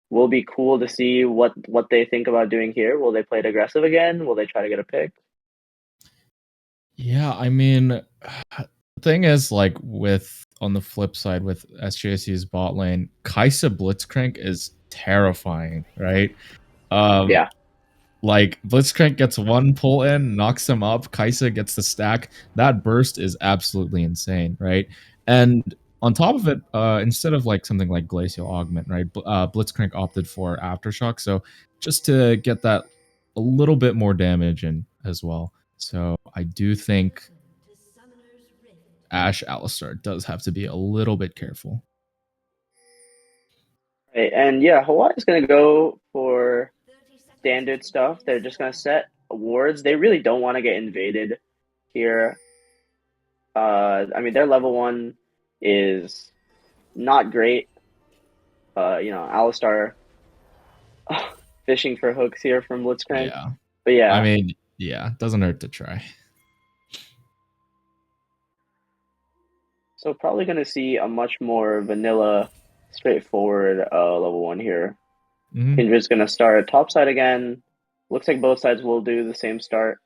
will be cool to see what they think about doing here. Will they play it aggressive again? Will they try to get a pick? Yeah, I mean, the thing is, like, with on the flip side with SJSU's bot lane, Kaisa Blitzcrank is terrifying, right? Um, Yeah. like Blitzcrank gets one pull in, knocks him up, Kaisa gets the stack. That burst is absolutely insane, right? And on top of it, instead of like something like Glacial Augment, right? Blitzcrank opted for Aftershock, so just to get that a little bit more damage in as well. So I do think Ash Alistar does have to be a little bit careful. Right. And yeah, Hawaii's gonna go for standard stuff. They're just gonna set awards. They really don't want to get invaded here. I mean their level one is not great. Alistar fishing for hooks here from Blitzcrank. Yeah. But I yeah, mean, yeah, doesn't hurt to try. so probably gonna see a much more vanilla, straightforward level one here. Mhm. Kindred's gonna start top side again. Looks like both sides will do the same start.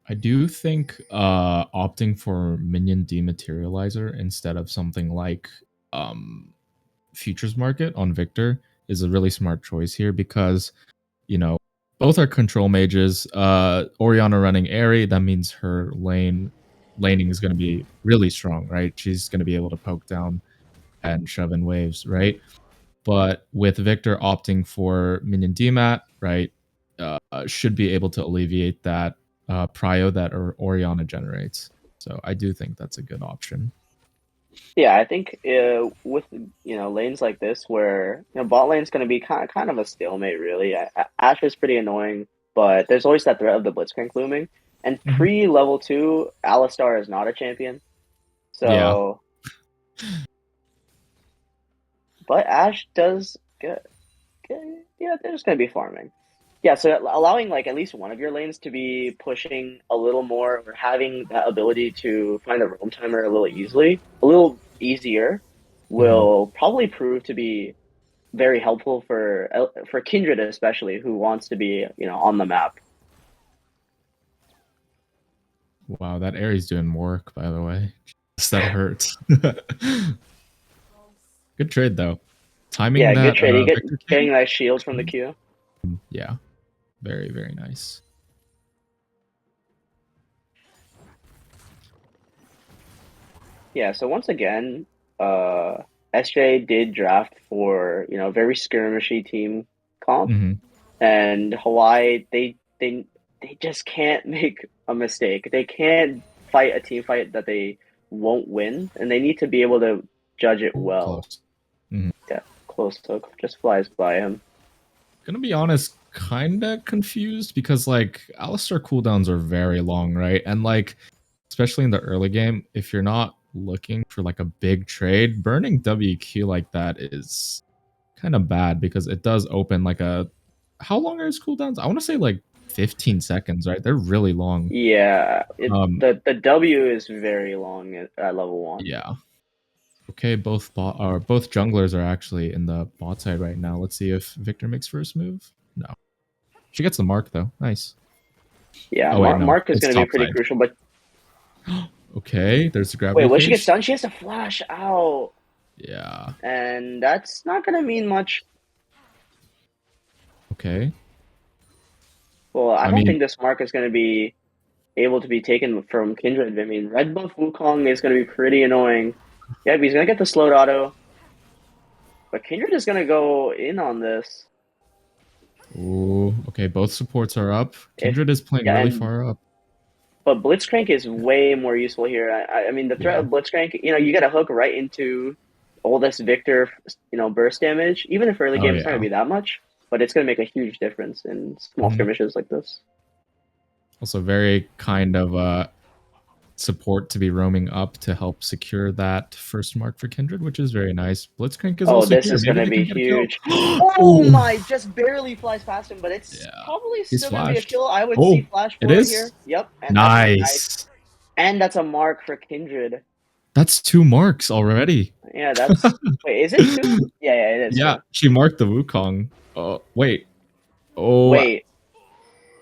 I do think opting for minion dematerializer instead of something like um futures market on Victor is a really smart choice here because you know both are control mages. Oriana running Airy, that means her laning is going to be really strong, right? She's going to be able to poke down and shove in waves, right? But with Victor opting for minion demat, right, should be able to alleviate that prio that Oriana generates. So I do think that's a good option. Yeah, I think with lanes like this where bot lane's going to be kind of a stalemate really. Ashe is pretty annoying, but there's always that threat of the Blitzcrank looming. And Mhm. pre level two, Alistar is not a champion, Yeah. so but Ash does get yeah, they're just gonna be farming. Yeah, so allowing like at least one of your lanes to be pushing a little more or having that ability to find a roam timer a little easier, Mhm. will probably prove to be very helpful for Kindred especially, who wants to be, you know, on the map. Wow, that Ares doing work, by the way. Just that hurts. Good trade though. Timing Yeah, good that trade. Victor Getting King. nice shield from the Q. Yeah, very very nice. Yeah, so once again, SJ did draft for, you know, very skirmishy team comp, Hmm. and Hawaii they just can't make a mistake. They can't fight a team fight that they won't win, and they need to be able to judge it Oh, well. close. Hmm. Yeah, close hook just flies by him. Gonna be honest, kinda confused because like Alistar cooldowns are very long, right? And like especially in the early game, if you're not looking for like a big trade, burning WQ like that is kind of bad because it does open like a how long are his cooldowns? I want to say like 15 seconds, right? They're really long. Yeah, Um the W is very long at level one. yeah. Okay, both bot or both junglers are actually in the bot side right now. Let's see if Victor makes first move. No. She gets the mark though. Nice. Yeah, Oh wait, no. Mark is It's going to be top pretty side. crucial, but Okay, there's the wait, gravity when she gets phase. done, she has to flash out, Yeah. and that's not going to mean much. Okay. Well, I I don't mean, think this mark is going to be able to be taken from Kindred. I mean, red buff Wukong is going to be pretty annoying. Yeah, he's going to get the slowed auto, but Kindred is going to go in on this. ooh, okay, both supports are up. If Kindred is playing yeah, really and far up. but Blitzcrank is way more useful here. I mean, the threat Yeah. of Blitzcrank, you know, you get a hook right into oldest Victor, you know, burst damage. Even if early Oh game, it's not yeah. going to be that much, but it's going to make a huge difference in small Mhm. skirmishes like this. Also very kind of support to be roaming up to help secure that first mark for Kindred, which is very nice. Blitzcrank is Oh, also this here. is going Maybe to they be can get a kill. huge. Oh Ooh. my, just barely flies past him, but it's Yeah. probably He's still going to be a flashed. kill. I would see Oh, flash it forward is? here. Yep, and that's a nice, Nice. and that's a mark for Kindred. That's 2 marks already. Yeah, that's, wait, is it two? Yeah, it is Yeah, two. she marked the Wukong. Oh, wait. Oh, Wait.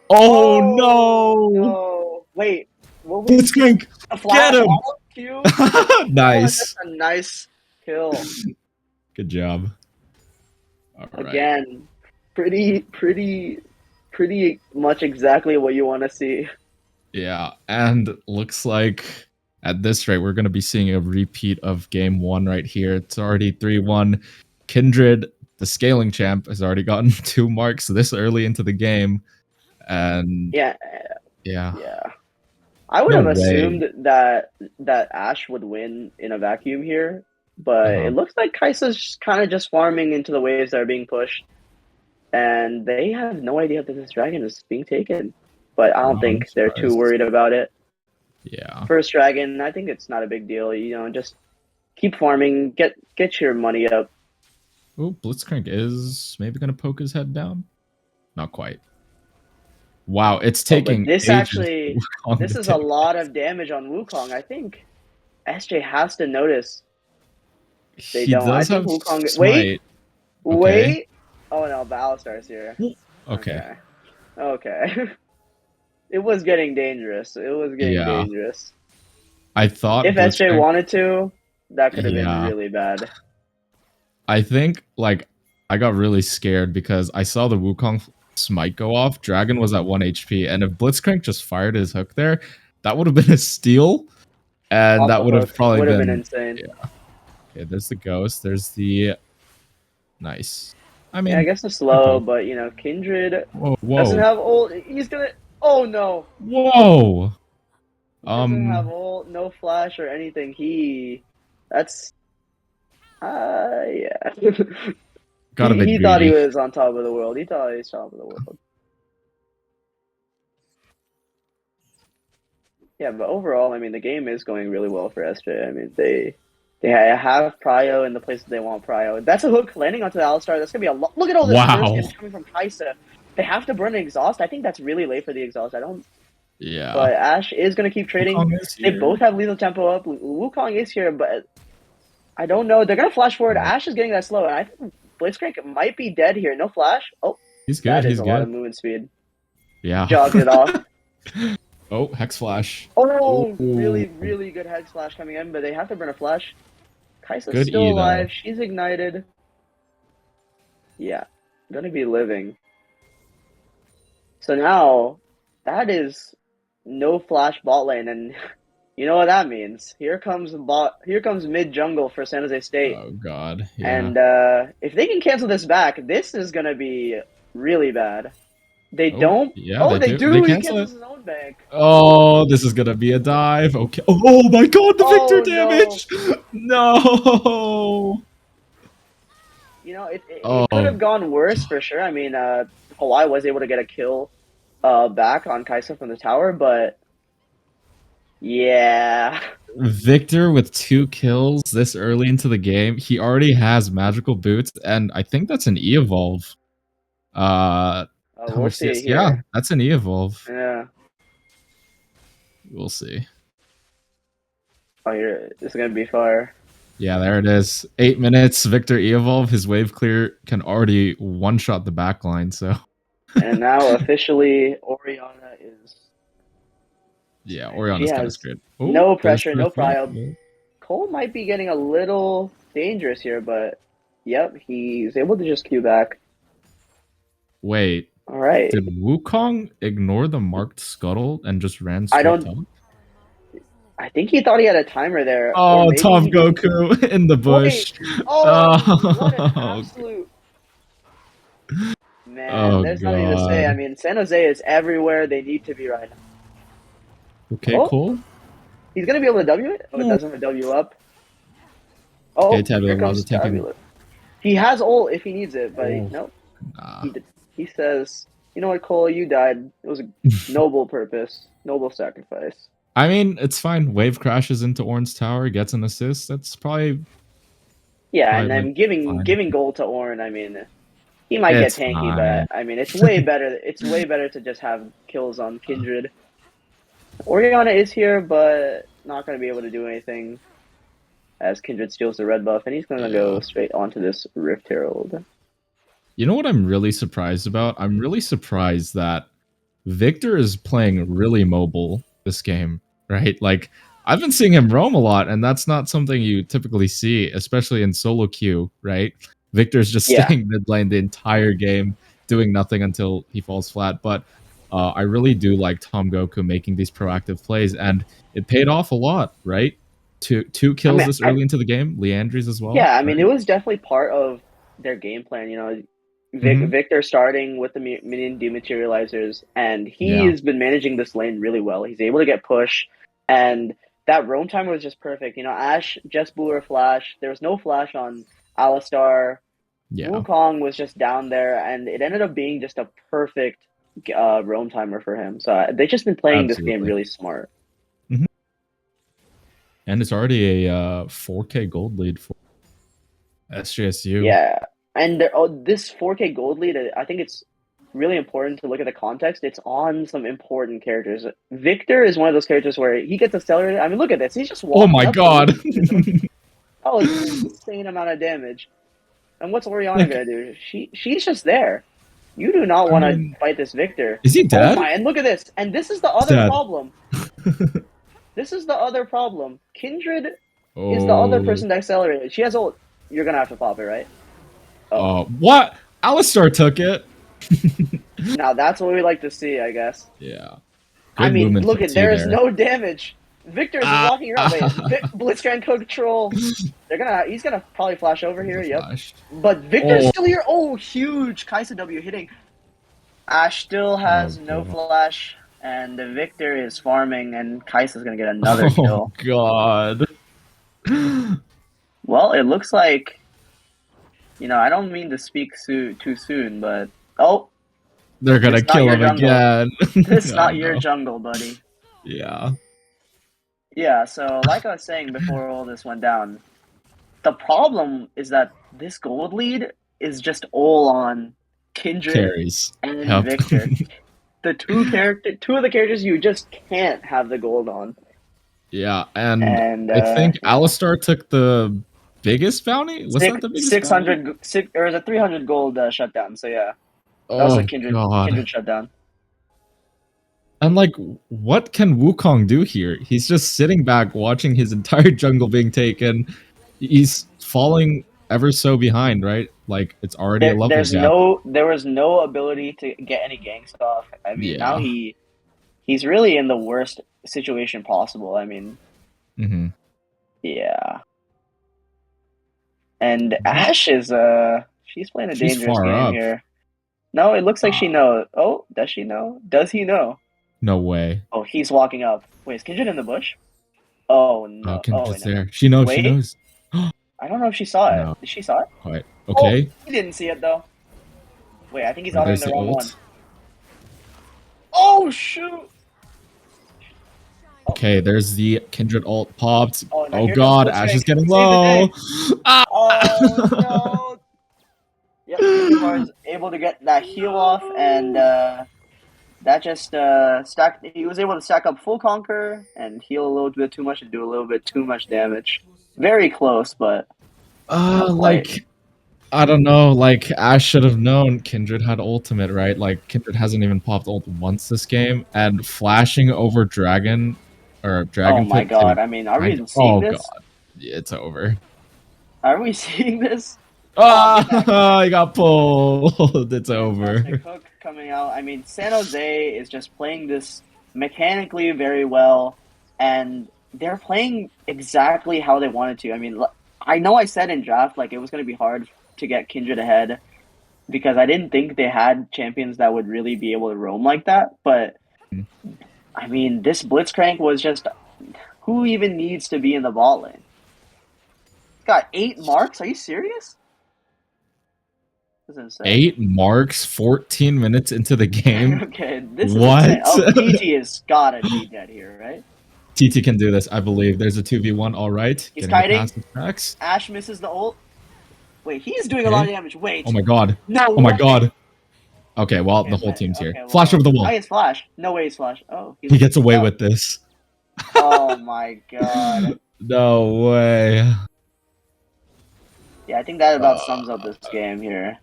oh Oh no! no! Wait, what was Blitzcrank, a get flash him! auto Q? Oh, and that's Nice. a nice kill. Good job. All right. Again, pretty much exactly what you want to see. Yeah, and looks like at this rate, we're going to be seeing a repeat of game 1 right here. It's already 3-1. Kindred, the scaling champ, has already gotten 2 marks this early into the game. And Yeah, yeah, yeah. I would no have way. assumed that Ash would win in a vacuum here, but Uh-huh. it looks like Kai'Sa's kind of just farming into the waves that are being pushed, and they have no idea that this dragon is being taken. But I don't Wow, I'm think they're too surprised. worried about it. Yeah. First dragon, I think it's not a big deal. You know, just keep farming, get your money up. Oh, Blitzcrank is maybe going to poke his head down. Not quite. Wow, it's Oh, but taking ages for Wukong this to is a take. lot of damage on Wukong. I think SJ has to notice. They He don't. I does think have Wukong. smite. Okay. Wait. Oh no, Battlestar's here. Okay. Okay, okay. It was getting dangerous. It was getting Yeah. dangerous. I thought If SJ Blitzcrank. wanted to, that could have been Yeah. really bad. I think, like, I got really scared because I saw the Wukong smite go off. Dragon was at 1 HP. And if Blitzcrank just fired his hook there, that would have been a steal. And On that the would have hook probably would have been been. insane. Yeah. Okay, there's the ghost. There's the. Nice. I Yeah, I mean, guess it's good slow, poke. but you know, Kindred Whoa. doesn't Whoa. have ult. He's gonna. Oh no, Whoa. he doesn't have Um, ult, no flash or anything. That's yeah. got a bit He thought he greedy. was on top of the world. He thought he was top of the world. Yeah, but overall, I mean, the game is going really well for SJ. I mean, They have Prio in the places they want Prio. That's a hook landing onto the Alistar. That's gonna be a lot. Look at all this burst Wow. damage coming from Kaisa. They have to burn an exhaust. I think that's really late for the exhaust. I don't. Yeah. But Ashe is gonna keep trading. Wukong is They here. both have lethal tempo up. Wukong is here, but I don't know. They're gonna flash forward. Oh. Ashe is getting that slow, and I think Blitzcrank might be dead here. No flash. Oh, He's good. that is He's a good. lot of movement speed. Yeah. Jogged it off. Oh, Hex Flash. Oh, Ooh. really, really good head flash coming in, but they have to burn a flash. Kaisa's Good still E, alive. though. She's ignited. Yeah, gonna be living. So now, that is no flash bot lane, and you know what that means. Here comes mid jungle for San Jose State. Oh god. Yeah. And if they can cancel this back, this is gonna be really bad. They don't. Yeah, Oh, they do. They He cancel cancels it. his own bank. Oh, this is gonna be a dive. Okay. Oh my god, the Victor Oh, damage! No. You know, it Oh, could have gone worse for sure. I mean, Hawaii was able to get a kill back on Kaisa from the tower, but yeah. Victor with 2 kills this early into the game. He already has magical boots, and I think that's an E evolve. How We'll much see CS? it Yeah, here. that's an E evolve. Yeah. We'll see. Oh, here, this is gonna be fire. Yeah, there it is. 8 minutes. Victor E evolve. His wave clear can already one shot the backline. So. And now officially, Oriana is. Yeah, She Oriana's kind of has screwed. no Ooh, there's pressure, no prio. Cole might be getting a little dangerous here, but yep, he's able to just queue back. Wait, All right. did Wukong ignore the marked scuttle and just ran I straight don't. top? I think he thought he had a timer there, or Oh, maybe he just. Tomgoku in the bush. Wait. Oh, what an Oh, absolute. Man, oh there's nothing to say. I god. mean, San Jose is everywhere they need to be right now. Okay, Oh, cool. he's gonna be able to W it. Oh, it doesn't have a W up. Oh, Okay, here TabulaRasaJG comes tanking. Tabula. He has ult if he needs it, but Oh. nope. Nah. He says, "You know what, Cole? You died. It was a noble purpose, noble sacrifice." I mean, it's fine. Wave crashes into Orange Tower, gets an assist. That's probably Yeah, and like then giving fine. gold to Ornn. I mean, he might It's get tanky, fine. but I mean, it's way better. It's way better to just have kills on Kindred. Oriana is here, but not going to be able to do anything as Kindred steals the red buff, and he's going to go straight onto this Rift Herald. You know what I'm really surprised about? I'm really surprised that Victor is playing really mobile this game, right? Like, I've been seeing him roam a lot, and that's not something you typically see, especially in solo queue, right? Victor's just staying mid lane the entire game, doing nothing until he falls flat. But I really do like Tomgoku making these proactive plays, and it paid off a lot, right? Two kills this early into the game, Leandry's as well. Yeah, I mean, right? it was definitely part of their game plan. You know, Victor starting with the minion dematerializers, and he's been managing this lane really well. He's able to get push, and that roam timer was just perfect. You know, Ashe just blew her flash. There was no flash on Alistar. Yeah. Wukong was just down there, and it ended up being just a perfect roam timer for him. So they've just been playing this game really smart. And it's already a 4K gold lead for SJSU. Yeah, and this 4K gold lead, I think it's really important to look at the context. It's on some important characters. Victor is one of those characters where he gets accelerated. I mean, look at this. He's just walking. Oh my god! Oh, it's an insane amount of damage. And what's Oriana gonna do? She's just there. You do not want to fight this Victor. Is he dead? Oh my! And look at this. And this is the other problem. This is the other problem. Kindred is the other person to accelerate. She has ult. You're gonna have to pop it, right? Oh, what? Alistar took it. Now that's what we like to see, I guess. Yeah. I mean, look at there's no damage. Victor's walking around. Wait, Blitzcrank control. He's gonna probably flash over here. Yep. But Victor's still here. Oh, huge Kaisa W hitting. Ashe still has no flash, and the Victor is farming, and Kaisa's gonna get another kill. Oh god. Well, it looks like, you know, I don't mean to speak too soon, but they're gonna kill him again. It's not your jungle, buddy. Yeah. Yeah, so like I was saying before all this went down, the problem is that this gold lead is just all on Kindred Carries. and Yep. Victor. Two of the characters you just can't have the gold on. Yeah, and And I think yeah, Alistar took the biggest bounty. Was that the biggest bounty? 600 or is it 300 gold shutdown? So yeah, that was a Oh god. Kindred shutdown. And like, what can Wukong do here? He's just sitting back watching his entire jungle being taken. He's falling ever so behind, right? Like it's already a level gap. There was no ability to get any ganks off. I mean, now Yeah. he's really in the worst situation possible. I mean, Mm-hmm. yeah. And Ash is she's playing a She's dangerous far game up. here. No, it looks like she Ah, knows. Oh, does she know? Does he know? no way. Oh, he's walking up. Wait, is Kindred in the bush? Oh Oh, no. Oh wait, Kindred's never mind. there. She knows. She Wait, knows. I don't know if she saw it. No, Did she saw it? quite. Oh, Okay. he didn't see it though. Wait, I think he's Right, autoing there's the the wrong one. ult. Oh shoot! Oh, Okay, there's the Kindred ult popped. oh no, Oh here comes god, Ash is Blitzcrank. getting Save the low. day. Ah! Oh no! Yep, Yukimar is able to get that heal off, and that just stacked. He was able to stack up full conquer and heal a little bit too much and do a little bit too much damage. Very close, but not quite. Like I don't know, like Ash should have known Kindred had ultimate, right? Like Kindred hasn't even popped ult once this game, and flashing over Dragon or Oh Dragon my Pit to god! I mean, are we kind even seeing oh this? god, it's over. Are we seeing this? Oh, get that Ah, I got pulled. It's fantastic over. hook coming out. I mean, San Jose is just playing this mechanically very well, and they're playing exactly how they wanted to. I mean, I know I said in draft like it was going to be hard to get Kindred ahead because I didn't think they had champions that would really be able to roam like that. But I mean, this Blitzcrank was just who even needs to be in the bot lane? Got 8 marks. Are you serious? That's insane. 8 marks, 14 minutes into the game. Okay, this is insane. What? Oh, TT has gotta be dead here, right? TT can do this, I believe. There's a 2v1, alright. He's Getting the kiting. passive tracks. Ash misses the ult. Wait, he's doing a Okay. lot of damage. Wait. Oh my god. No. Oh my way. god. Okay, well, Okay, the whole team's here. okay, well, Flash over the wall. Oh, he's flash. No way he's flash. Oh, He gets away with this. Oh my god. No way. Yeah, I think that about sums up this game here.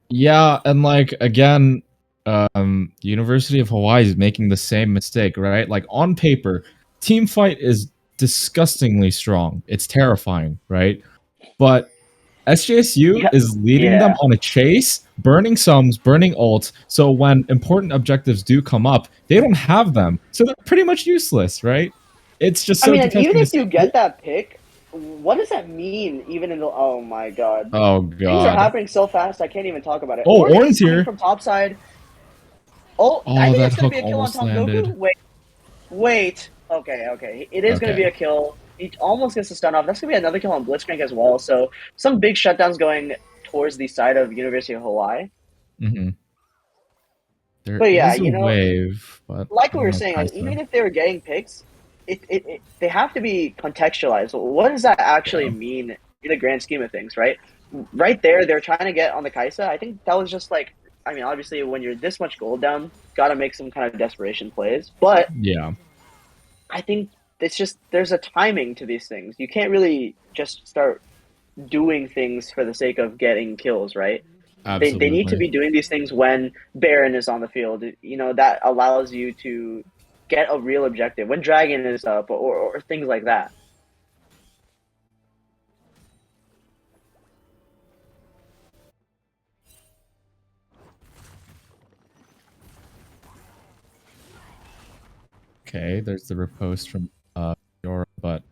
Yeah, and like again, University of Hawaii is making the same mistake, right? Like on paper, team fight is disgustingly strong. It's terrifying, right? But SJSU is leading them on a chase, burning sums, burning ults. So when important objectives do come up, they don't have them. So they're pretty much useless, right? It's just so and even detesting. if you get that pick, what does that mean? Even in the oh my god, Oh things are god. happening so fast I can't even talk about it. Oh, Orin's here from top side. Oh, Oh, I think that it's gonna hook be a kill on almost landed. Tomgoku. Wait. Okay. It is gonna Okay. be a kill. He almost gets the stun off. That's gonna be another kill on Blitzcrank as well. So some big shutdowns going towards the side of University of Hawaii. Mm-hmm. There But yeah, is a wave, but like I we don't were know saying, like, even Kaisa. if they were getting picks, they have to be contextualized. What does that actually Yeah. mean in the grand scheme of things, right? Right there, they're trying to get on the Kaisa. I think that was just like, I mean, obviously, when you're this much gold down, gotta make some kind of desperation plays. But Yeah. I think it's just there's a timing to these things. You can't really just start doing things for the sake of getting kills, right? They need to Absolutely. be doing these things when Baron is on the field. You know, that allows you to get a real objective when Dragon is up or things like that. Okay, there's the riposte from Fiora, but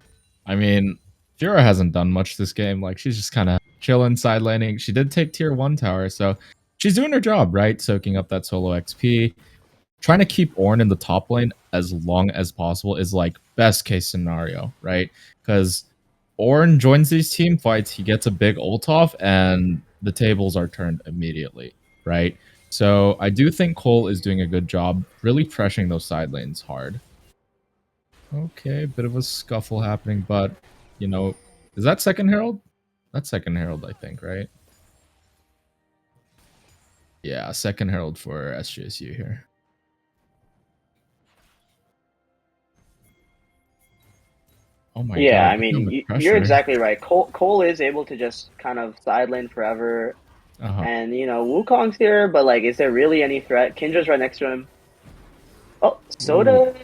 I mean, Fiora hasn't done much this game. Like she's just kind of chilling, side laning. She did take tier 1 tower, so she's doing her job, right? Soaking up that solo XP. Trying to keep Ornn in the top lane as long as possible is like best case scenario, right? Because Ornn joins these team fights, he gets a big ult off, and the tables are turned immediately, right? So I do think Cole is doing a good job really pressuring those side lanes hard. Okay, bit of a scuffle happening, but, you know, is that second Herald? That's second Herald, I think, right? Yeah, second Herald for SJSU here. Oh my Yeah, god, I look at mean, the you're pressure. exactly right. Cole is able to just kind of sideline forever, and Wukong's here, but like, is there really any threat? Kindra's right next to him. Oh, Ooh, SoDuh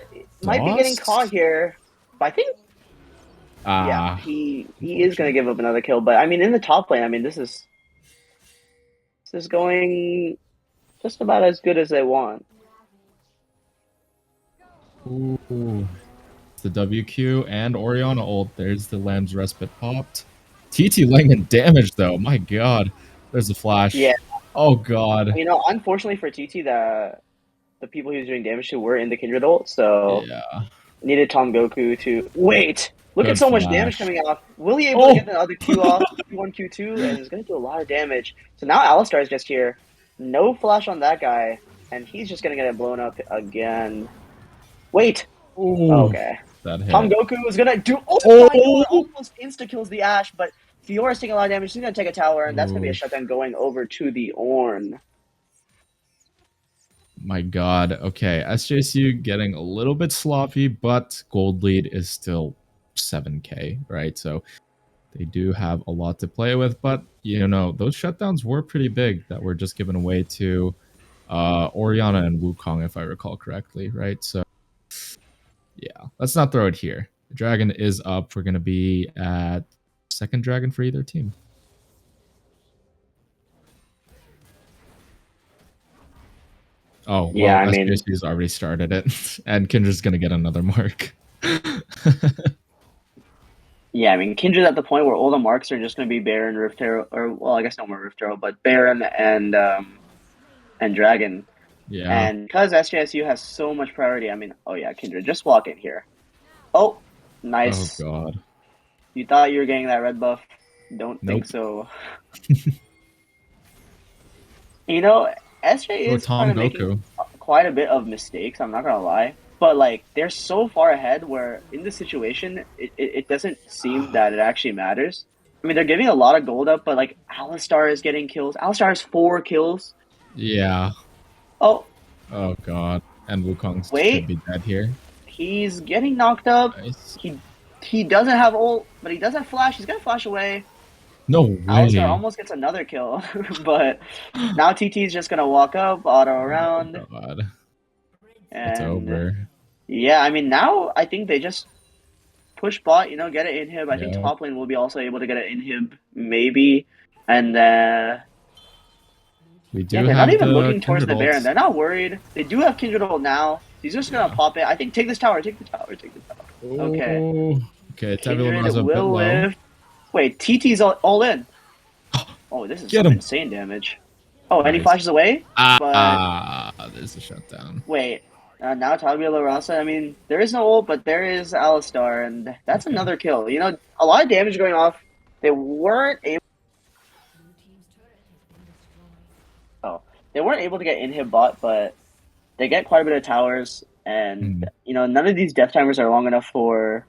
might be getting caught Dost? here, but I think yeah, Ah, he is gonna unfortunate. give up another kill. But I mean, in the top lane, I mean, this is going just about as good as they want. Ooh, it's the WQ and Oriana ult. There's the Lamb's Respite popped. TT laying in damage though. My god. There's a Yeah, flash. Oh god. unfortunately for TT, the people he was doing damage to were in the Kindred ult, so Yeah. needed Tomgoku to wait. Look at Good so much damage flash. coming off. Will he able to get Oh! the other Q off? Q1, Q2, and it's gonna do a lot of damage. So now Alistar is just here. No flash on that guy, and he's just gonna get it blown up again. Wait. Ooh, Okay. that Tom hit. Goku is gonna do. Oh my god! Oh! Almost insta kills the Ash, but Fiora's taking a lot of damage. He's gonna take a tower, and that's gonna be a Ooh, shutdown going over to the Ornn. my god. Okay, SJSU getting a little bit sloppy, but gold lead is still 7k, right? So they do have a lot to play with, but those shutdowns were pretty big that were just given away to Oriana and Wukong, if I recall correctly, right? So yeah, let's not throw it here. The dragon is up. We're gonna be at second dragon for either team. Oh, Yeah, well, I mean, SJC's already started it, and Kindra's gonna get another mark. yeah, I mean, Kindred's at the point where all the marks are just gonna be Baron, Rift Herald, or well, I guess no more Rift Herald, but Baron and Dragon. Yeah. And because SJSU has so much priority, I mean, oh yeah, Kindred, just walk in here. Oh, Oh nice. god. You thought you were getting that red buff? Don't think Nope. so. You know, SJ Oh, is kind of making Tomgoku. quite a bit of mistakes, I'm not gonna lie. But like they're so far ahead where in this situation it doesn't seem that it actually matters. I mean they're giving a lot of gold up, but like Alistar is getting kills. Alistar has 4 kills. Yeah. Oh, Oh god. And Wukong should wait. be dead here. He's getting knocked up. Nice. He doesn't have ult, but he does have flash. He's gonna flash away. No Alistar way. almost gets another kill, but now TT's just gonna walk up, auto Oh around, god. It's and over. yeah, I mean now I think they just push bot, get an inhib. I think Yeah. top lane will be also able to get an inhib, maybe. And We yeah, do they're not have even the looking towards Kindred the Baron. ults. They're not worried. They do have Kindred ult now. He's just gonna Yeah. pop it. I think take this tower, take the tower, take the tower. Okay. Oh. Okay, Kindred TabulaRasaJG a bit will low. live. Wait, TT's all in. Oh, this is Get some him. insane damage. Oh, and he Nice. flashes away? But There's a shutdown. wait. Now Tabula Rasa, I mean, there is no ult, but there is Alistar, and that's Okay. another kill. A lot of damage going off. They weren't able Oh, they weren't able to get inhib bot, but they get quite a bit of towers, and Mhm. none of these death timers are long enough for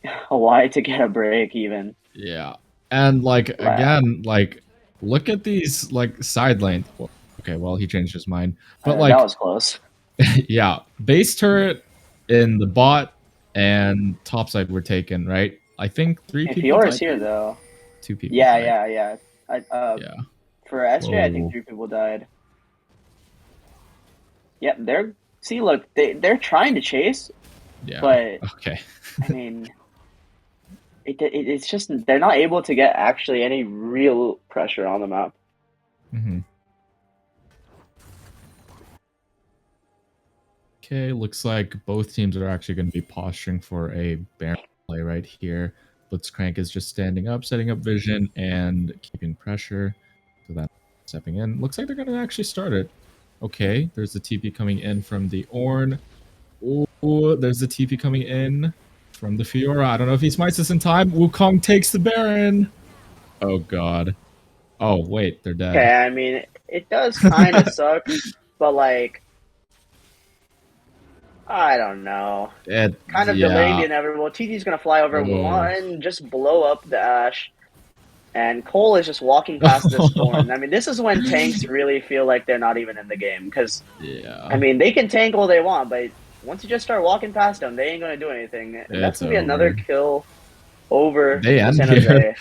Hawaii to get a break even. Yeah. And Right. look at these side lanes. Well, okay, well he changed his mind. But That was close. yeah, base turret in the bot and topside were taken, right? I think three If people Fiora's died here there. though, Two people yeah, died. yeah, yeah. Yeah. For SJ, I think Whoa. 3 people died. Yep, look, they're trying to chase, Yeah. but Okay. I mean, it's just they're not able to get actually any real pressure on the map. hmm Okay, looks like both teams are actually going to be posturing for a Baron play right here. Blitzcrank is just standing up, setting up vision, and keeping pressure. So that's stepping in. Looks like they're going to actually start it. Okay, there's the TP coming in from the Ornn. Oh, there's the TP coming in from the Fiora. I don't know if he smites this in time. Wukong takes the Baron. Oh, God. Oh, wait, they're dead. Okay, I mean, it does kind of suck, but like, I don't know. Kind of delaying the Yeah. inevitable. TT's gonna fly over Oh, one, just blow up the Ash. and Cole is just walking past this thorn. I mean, this is when tanks really feel like they're not even in the game because, I Yeah, mean, they can tank all they want, but once you just start walking past them, they ain't gonna do anything, and that's it's gonna be another over. kill over They for end San here. Jose.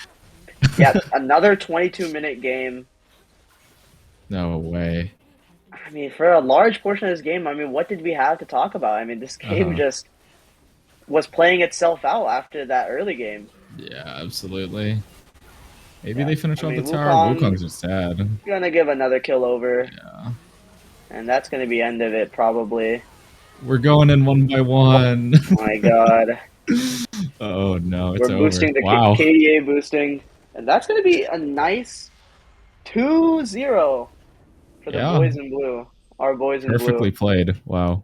Yeah, another 22-minute game. No way. I mean, for a large portion of this game, I mean, what did we have to talk about? I mean, this game Uh-huh. just was playing itself out after that early game. Yeah, absolutely. Maybe Yeah, they finish I off the mean, tower. Wukong Wukong's just sad. gonna give another kill over, Yeah. and that's gonna be end of it probably. We're going in one by Oh one. my God, Oh no, we're it's over. boosting the Wow. KDA boosting, and that's gonna be a nice 2-0 for the Yeah. boys in blue. Our boys in blue. Perfectly played. Wow.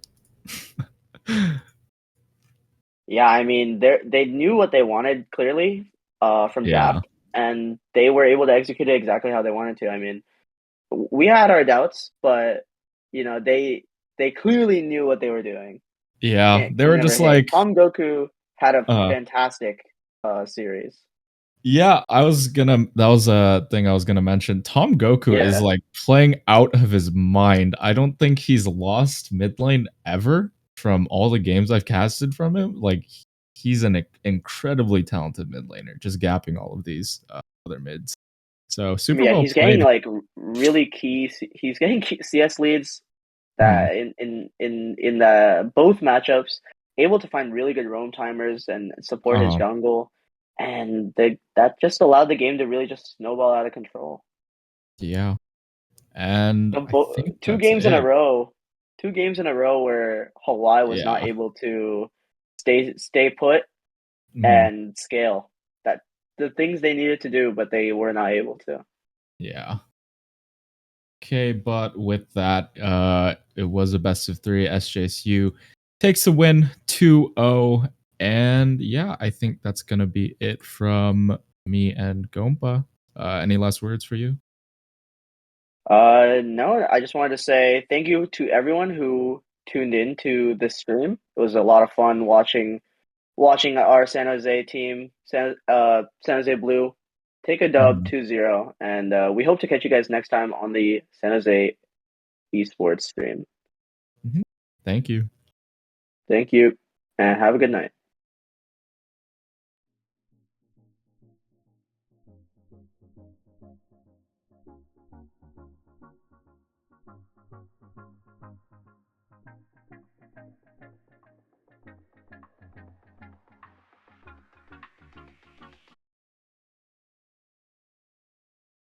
Yeah, I mean, they knew what they wanted clearly, from Yeah. draft, and they were able to execute it exactly how they wanted to. I mean, we had our doubts, but they clearly knew what they were doing. Yeah. Can They can were never just hate. like, Tomgoku had a uh, fantastic series. yeah, that was a thing I was gonna mention. Tom Goku is Yeah, like playing out of his mind. I don't think he's lost mid lane ever from all the games I've casted from him. Like he's an incredibly talented mid laner, just gapping all of these other mids. So super yeah, well he's getting played. like really key. He's getting key CS leads Mhm. that in the both matchups, able to find really good roam timers and support his Uh-huh. jungle, and that just allowed the game to really just snowball out of control. Yeah. And I think Two that's games in a it. row, 2 games in a row where Hawaii was not Yeah. able to stay put Mhm. and scale that the things they needed to do, but they were not able to. Yeah. Okay, but with that, it was a best of three. SJSU takes a win 2-0. And yeah, I think that's going to be it from me and Gompa. Any last words for you? No, I just wanted to say thank you to everyone who tuned in to this stream. It was a lot of fun watching our San Jose team, San Jose Blue, take a dub Mhm. 2-0, and we hope to catch you guys next time on the San Jose esports stream. Mhm. Thank you. Thank you, and have a good night.